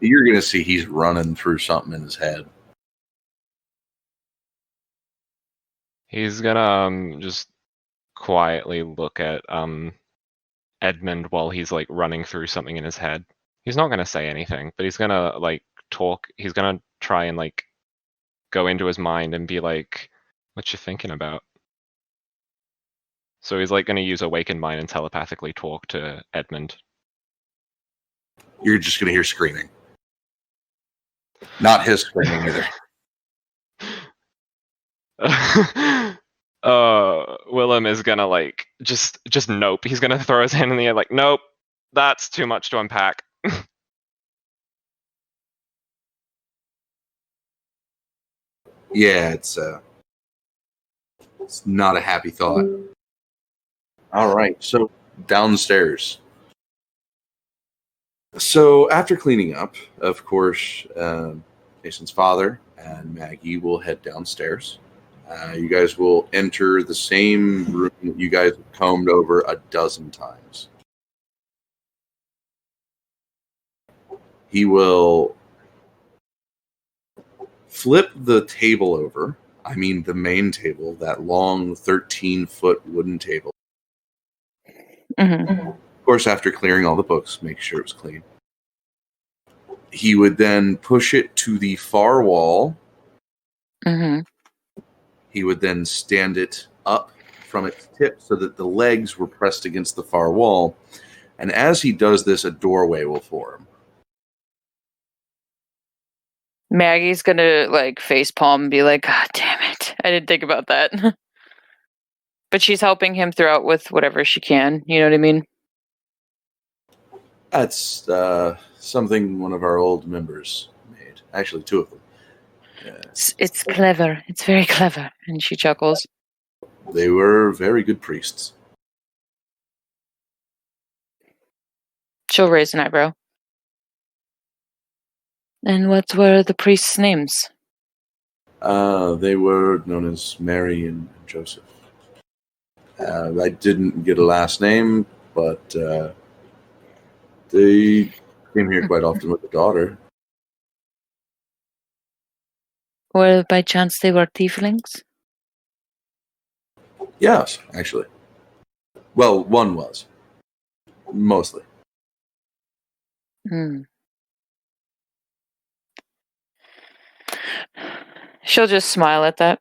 You're going to see he's running through something in his head. He's gonna just quietly look at Edmund while he's like running through something in his head. He's not gonna say anything, but he's gonna like talk. He's gonna try and like go into his mind and be like, "What you thinking about?" So he's like gonna use awakened mind and telepathically talk to Edmund. You're just going to hear screaming. Not his screaming either. William is gonna like just nope. He's gonna throw his hand in the air like, nope, that's too much to unpack. Yeah, it's not a happy thought. All right, so downstairs. So after cleaning up, of course, Jason's father and Maggie will head downstairs. You guys will enter the same room that you guys have combed over a dozen times. He will flip the table over. I mean, the main table, that long 13-foot wooden table. Mm-hmm. Of course, after clearing all the books, make sure it was clean. He would then push it to the far wall. Mm-hmm. He would then stand it up from its tip so that the legs were pressed against the far wall. And as he does this, a doorway will form. Maggie's gonna like face palm and be like, "God damn it. I didn't think about that." But she's helping him throughout with whatever she can. You know what I mean? That's something one of our old members made. Actually, two of them. It's clever. It's very clever. And she chuckles. They were very good priests. She'll raise an eyebrow. And what were the priests' names? They were known as Mary and Joseph. I didn't get a last name, but they came here quite often with a daughter. Or by chance they were tieflings? Yes, actually. Well, one was. Mostly. Hmm. She'll just smile at that.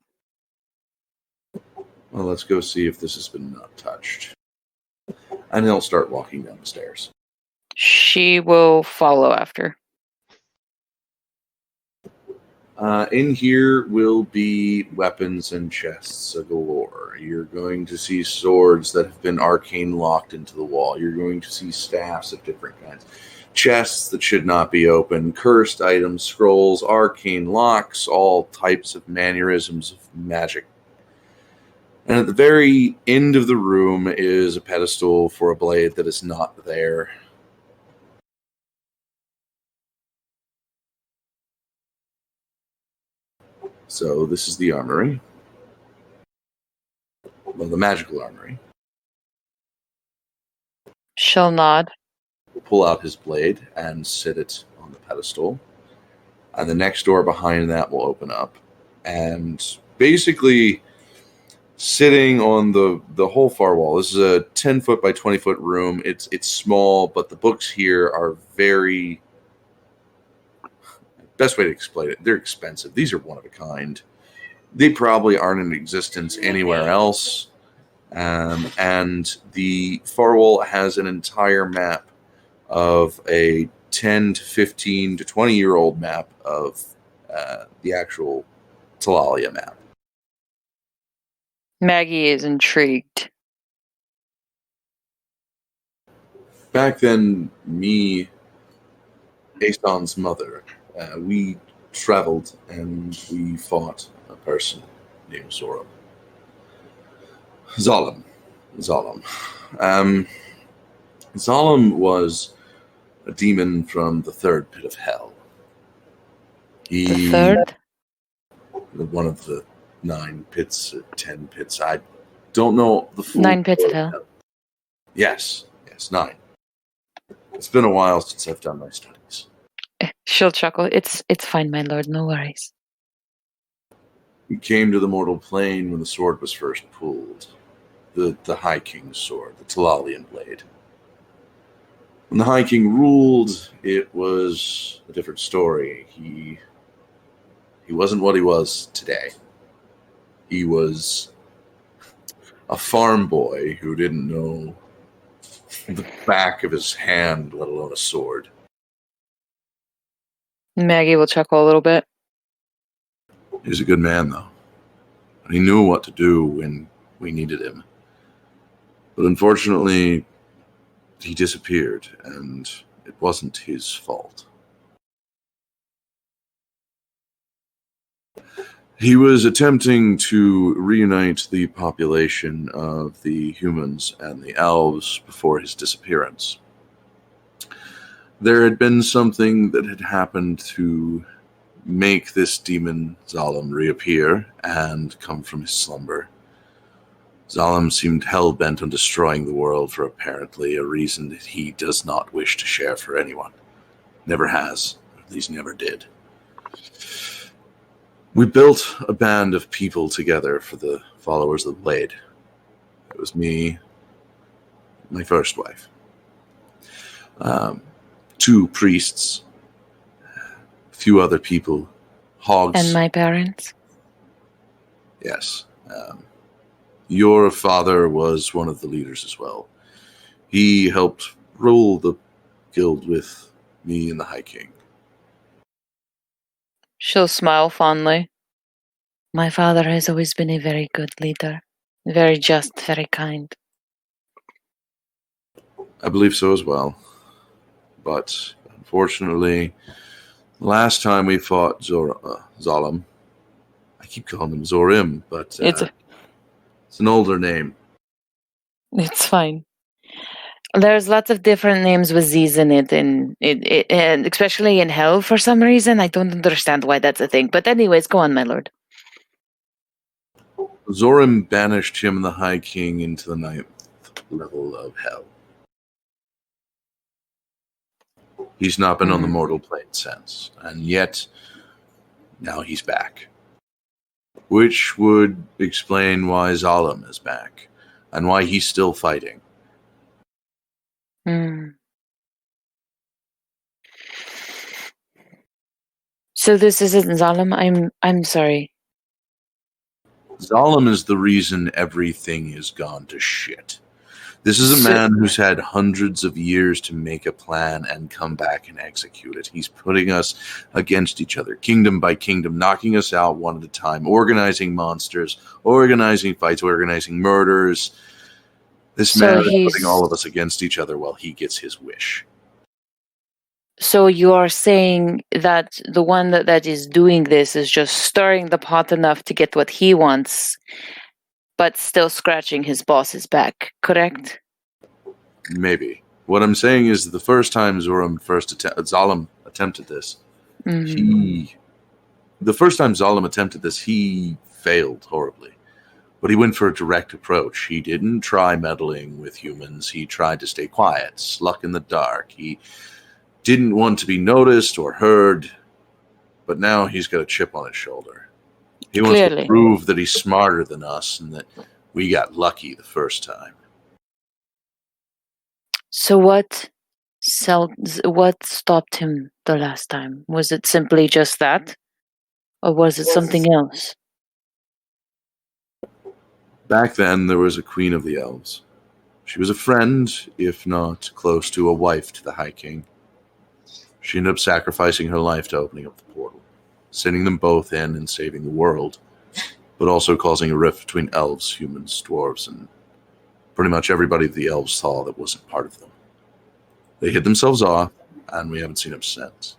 Well, let's go see if this has been not touched. And he'll start walking down the stairs. She will follow after. In here will be weapons and chests galore. You're going to see swords that have been arcane locked into the wall. You're going to see staffs of different kinds. Chests that should not be opened. Cursed items, scrolls, arcane locks, all types of mannerisms of magic. And at the very end of the room is a pedestal for a blade that is not there. So this is the armory. Well, the magical armory. She'll nod. Pull out his blade and sit it on the pedestal. And the next door behind that will open up. And basically sitting on the whole far wall. This is a 10-foot by 20-foot room. It's small, but the books here are very... Best way to explain it, they're expensive. These are one of a kind. They probably aren't in existence anywhere else. And the far wall has an entire map of a 10 to 15 to 20-year-old map of the actual Talalia map. Maggie is intrigued. Back then, me, Aeson's mother, we traveled and we fought a person named Zoram. Zalem. Zalem was a demon from the third pit of hell. The third? One of the 9 pits, 10 pits. I don't know the full 9 pits of hell. Yes, 9. It's been a while since I've done my studies. She'll chuckle. It's fine, my lord. No worries. We came to the mortal plane when the sword was first pulled. The High King's sword, the Talalian blade. When the High King ruled, it was a different story. He wasn't what he was today. He was a farm boy who didn't know the back of his hand, let alone a sword. Maggie will chuckle a little bit. He was a good man, though. And he knew what to do when we needed him. But unfortunately, he disappeared, and it wasn't his fault. He was attempting to reunite the population of the humans and the elves before his disappearance. There had been something that had happened to make this demon Zalem reappear and come from his slumber. Zalem seemed hell-bent on destroying the world for apparently a reason that he does not wish to share for anyone. Never has, or at least never did. We built a band of people together for the followers of the Blade. It was me, my first wife, 2 priests, a few other people, hogs. And my parents? Yes. Your father was one of the leaders as well. He helped rule the guild with me and the High King. She'll smile fondly. My father has always been a very good leader. Very just, very kind. I believe so as well. But unfortunately, last time we fought Zalem, I keep calling him Zorim, but it's an older name. It's fine. There's lots of different names with Z's in it, and especially in hell for some reason. I don't understand why that's a thing. But anyways, go on, my lord. Zorim banished him and the High King into the 9th level of hell. He's not been on the mortal plane since, and yet now he's back. Which would explain why Zalem is back, and why he's still fighting. So this isn't Zalem? I'm sorry. Zalem is the reason everything has gone to shit. This is a man who's had hundreds of years to make a plan and come back and execute it. He's putting us against each other, kingdom by kingdom, knocking us out one at a time, organizing monsters, organizing fights, organizing murders. This man is putting all of us against each other while he gets his wish. So you are saying that the one that is doing this is just stirring the pot enough to get what he wants, but still scratching his boss's back, correct? Maybe. What I'm saying is the first time Zalem attempted this, the first time Zalem attempted this, he failed horribly. But he went for a direct approach. He didn't try meddling with humans. He tried to stay quiet, sluck in the dark. He didn't want to be noticed or heard, but now he's got a chip on his shoulder. He wants to prove that he's smarter than us and that we got lucky the first time. So what stopped him the last time? Was it simply just that? Or was it something else? Back then, there was a queen of the elves. She was a friend, if not close to a wife to the High King. She ended up sacrificing her life to opening up the portal, sending them both in and saving the world, but also causing a rift between elves, humans, dwarves, and pretty much everybody the elves saw that wasn't part of them. They hid themselves off, and we haven't seen them since.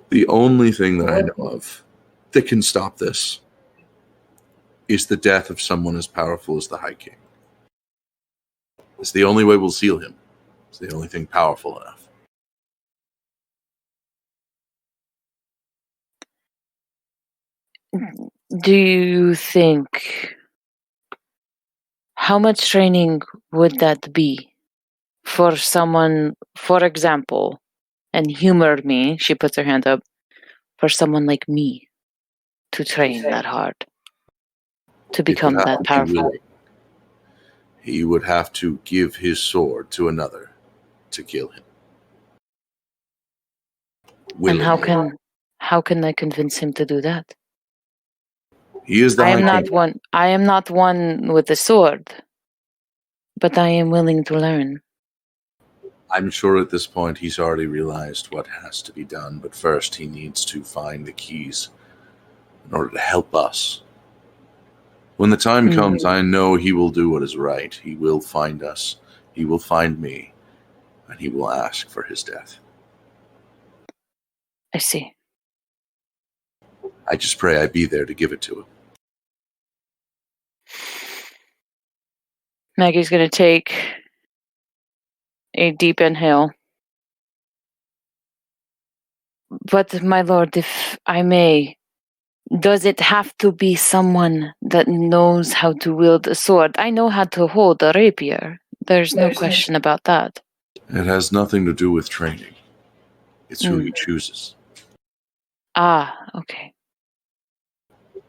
The only thing that I know of that can stop this is the death of someone as powerful as the High King. It's the only way we'll seal him. It's the only thing powerful enough. Do you think... How much training would that be for someone, for example, and humor me, she puts her hand up, for someone like me to train that hard, to become that powerful? He would have to give his sword to another to kill him. And how can I convince him to do that? He is the I am High not King. one. I am not one with a sword, but I am willing to learn. I'm sure at this point he's already realized what has to be done, but first he needs to find the keys in order to help us. When the time comes, I know he will do what is right. He will find us. He will find me, and he will ask for his death. I see. I just pray I be there to give it to him. Maggie's going to take a deep inhale. But, my lord, if I may, does it have to be someone that knows how to wield a sword? I know how to hold a rapier. There's no question about that. It has nothing to do with training. It's who he chooses. Ah, okay.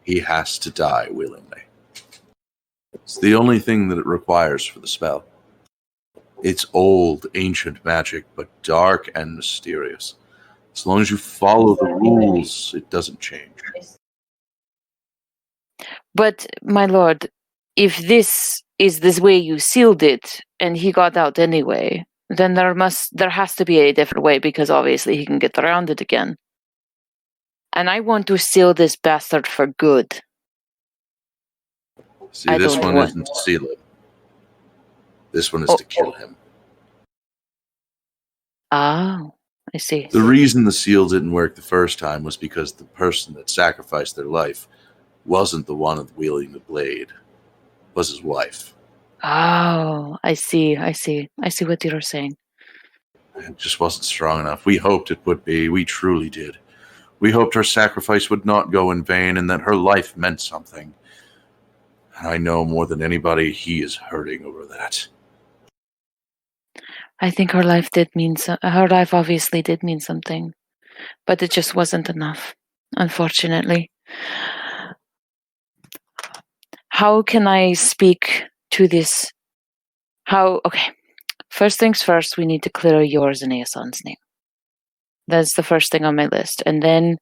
He has to die willingly. It's the only thing that it requires for the spell. It's old, ancient magic, but dark and mysterious. As long as you follow the rules, it doesn't change. But, my lord, if this is this way you sealed it, and he got out anyway, then there has to be a different way, because obviously he can get around it again. And I want to seal this bastard for good. See, this one isn't to seal it. This one is to kill him. Ah, I see. The reason the seal didn't work the first time was because the person that sacrificed their life wasn't the one wielding the blade. It was his wife. Oh, I see what you're saying. It just wasn't strong enough. We hoped it would be. We truly did. We hoped her sacrifice would not go in vain and that her life meant something. And I know more than anybody, he is hurting over that. I think her life her life obviously did mean something, but it just wasn't enough, unfortunately. How can I speak to this? Okay. First things first, we need to clear yours and Aeson's name. That's the first thing on my list. And then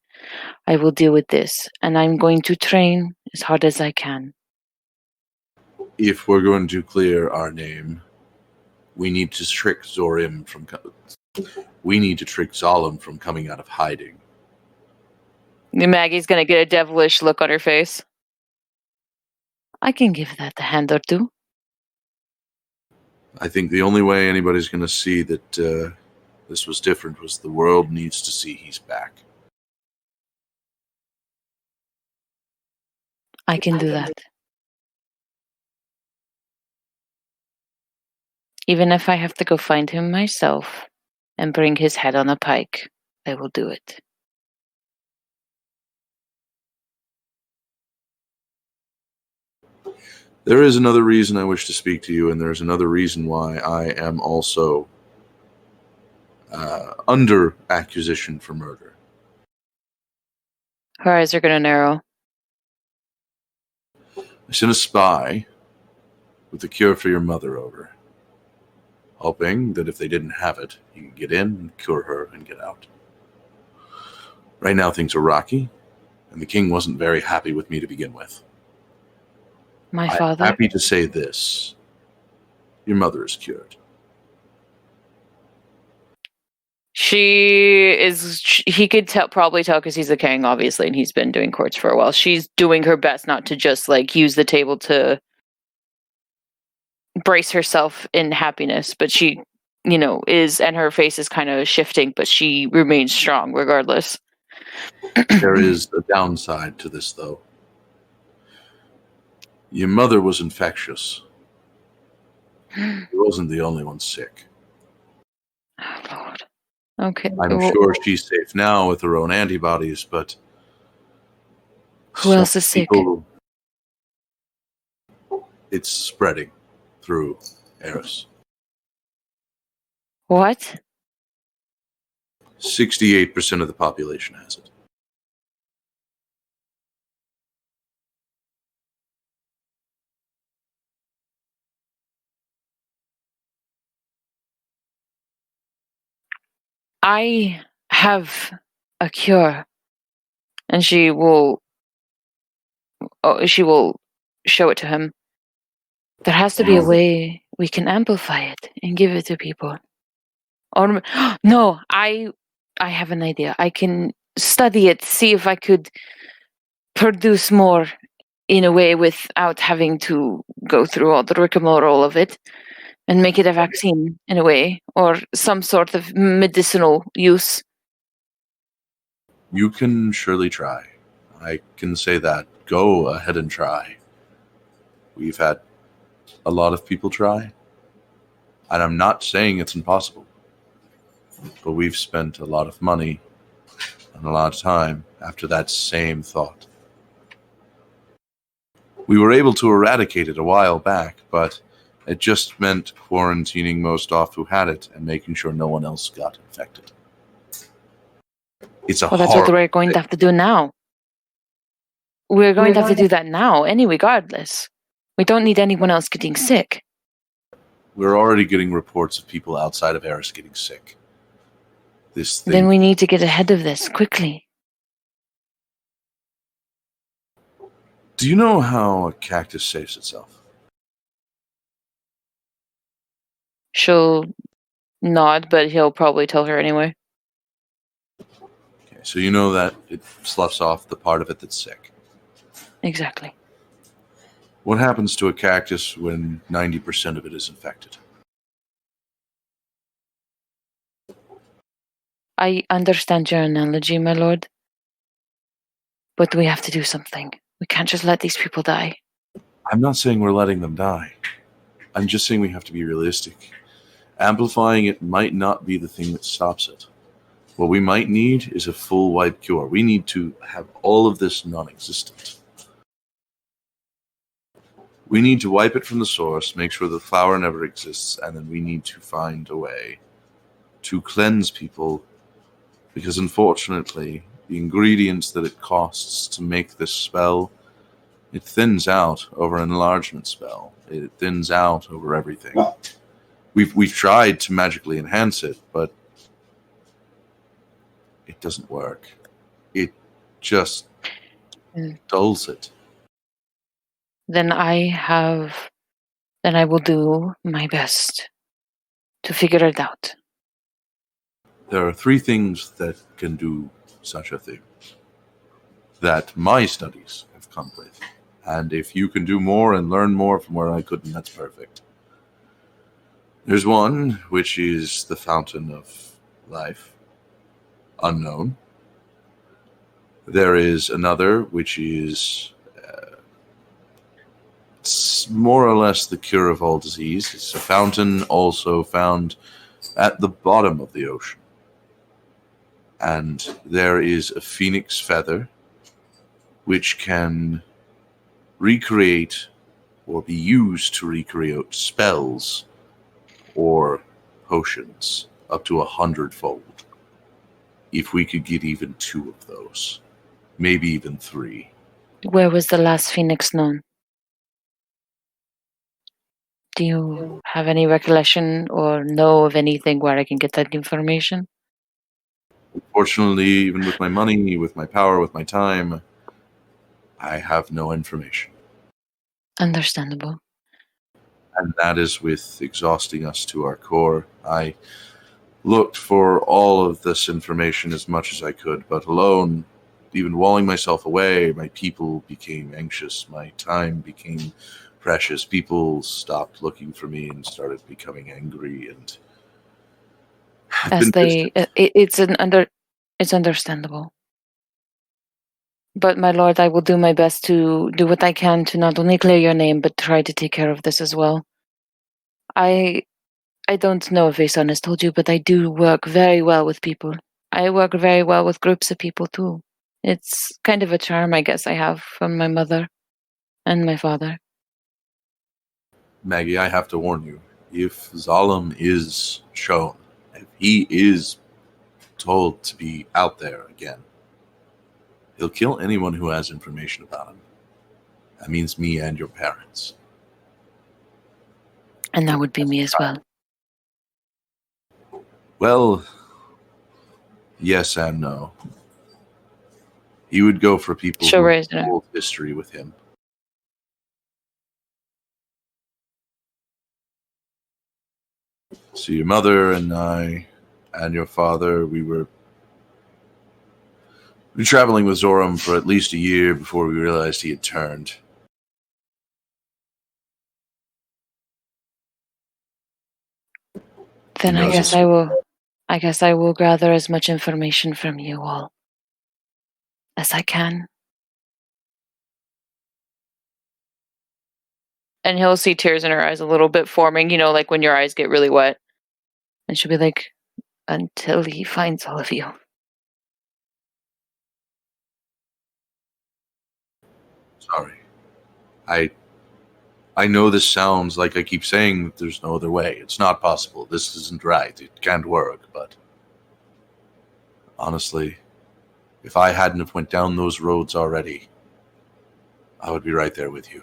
I will deal with this. And I'm going to train as hard as I can. If we're going to clear our name, we need to trick Zolim from coming out of hiding. Maggie's going to get a devilish look on her face. I can give that a hand or two. I think the only way anybody's going to see that this was different was the world needs to see he's back. I can do that. Even if I have to go find him myself and bring his head on a pike, I will do it. There is another reason I wish to speak to you, and there's another reason why I am also under accusation for murder. Her eyes are going to narrow. I sent a spy with the cure for your mother over, hoping that if they didn't have it, he could get in and cure her and get out. Right now things are rocky, and the king wasn't very happy with me to begin with. My father? I'm happy to say this. Your mother is cured. He could probably tell because he's the king, obviously, and he's been doing courts for a while. She's doing her best not to just, use the table to brace herself in happiness, but she, and her face is kind of shifting, but she remains strong regardless. There is a downside to this, though. Your mother was infectious. She wasn't the only one sick. Oh, Lord. Okay. I'm sure she's safe now with her own antibodies, but Who else is sick? It's spreading through Eris. What? 68% of the population has it. I have a cure, and she will show it to him. There has to be a way we can amplify it and give it to people. Or no, I have an idea. I can study it, see if I could produce more in a way without having to go through all the rigmarole of it, and make it a vaccine in a way, or some sort of medicinal use. You can surely try. I can say that. Go ahead and try. We've had a lot of people try, and I'm not saying it's impossible, but we've spent a lot of money and a lot of time after that same thought. We were able to eradicate it a while back, but it just meant quarantining most off who had it and making sure no one else got infected. It's a Well, that's what we're going to have to do now. We're going to have to do that now, regardless. We don't need anyone else getting sick. We're already getting reports of people outside of Eris getting sick. This thing. Then we need to get ahead of this quickly. Do you know how a cactus saves itself? She'll nod, but he'll probably tell her anyway. Okay, so you know that it sloughs off the part of it that's sick. Exactly. What happens to a cactus when 90% of it is infected? I understand your analogy, my lord. But we have to do something. We can't just let these people die. I'm not saying we're letting them die. I'm just saying we have to be realistic. Amplifying it might not be the thing that stops it. What we might need is a full wipe cure. We need to have all of this non-existent. We need to wipe it from the source, make sure the flower never exists, and then we need to find a way to cleanse people, because unfortunately, the ingredients that it costs to make this spell, it thins out over an enlargement spell. It thins out over everything. We've tried to magically enhance it, but it doesn't work. It just dulls it. Then I will do my best to figure it out. There are 3 things that can do such a thing that my studies have come with. And if you can do more and learn more from where I couldn't, that's perfect. There's one, which is the fountain of life, unknown. There is another, which is it's more or less the cure of all disease. It's a fountain also found at the bottom of the ocean. And there is a phoenix feather, which can recreate or be used to recreate spells or potions up to 100-fold. If we could get even 2 of those, maybe even 3. Where was the last phoenix known? Do you have any recollection or know of anything where I can get that information? Unfortunately, even with my money, with my power, with my time, I have no information. Understandable. And that is with exhausting us to our core. I looked for all of this information as much as I could, but alone, even walling myself away, my people became anxious. My time became precious. People stopped looking for me and started becoming angry. And It's understandable. But my lord, I will do my best to do what I can to not only clear your name, but try to take care of this as well. I don't know if Aeson has told you, but I do work very well with people. I work very well with groups of people too. It's kind of a charm, I guess, I have from my mother and my father. Maggie, I have to warn you. If Zalem is shown, if he is told to be out there again, he'll kill anyone who has information about him. That means me and your parents. And that would be me as well. Well, yes and no. He would go for people who have old history with him. So your mother and I and your father, we were traveling with Zoram for at least a year before we realized he had turned. Then I guess I will gather as much information from you all as I can. And he'll see tears in her eyes a little bit forming, like when your eyes get really wet. And she'll be like, until he finds all of you. Sorry. I know this sounds like I keep saying that there's no other way. It's not possible. This isn't right. It can't work. But honestly, if I hadn't have went down those roads already, I would be right there with you.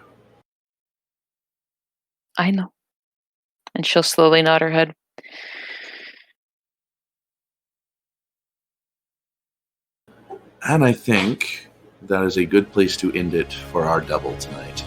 I know. And she'll slowly nod her head. And I think that is a good place to end it for our double tonight.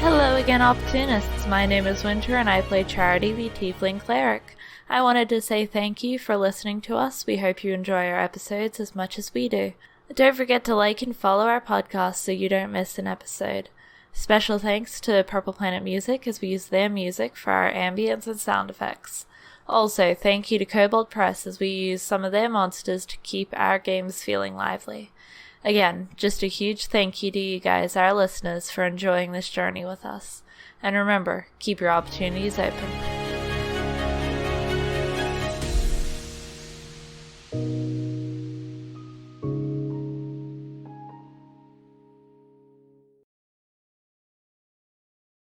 Hello again, Opportunists. My name is Winter and I play Charity, the Tiefling Cleric. I wanted to say thank you for listening to us. We hope you enjoy our episodes as much as we do. Don't forget to like and follow our podcast so you don't miss an episode. Special thanks to Purple Planet Music as we use their music for our ambience and sound effects. Also, thank you to Kobold Press as we use some of their monsters to keep our games feeling lively. Again, just a huge thank you to you guys, our listeners, for enjoying this journey with us. And remember, keep your opportunities open.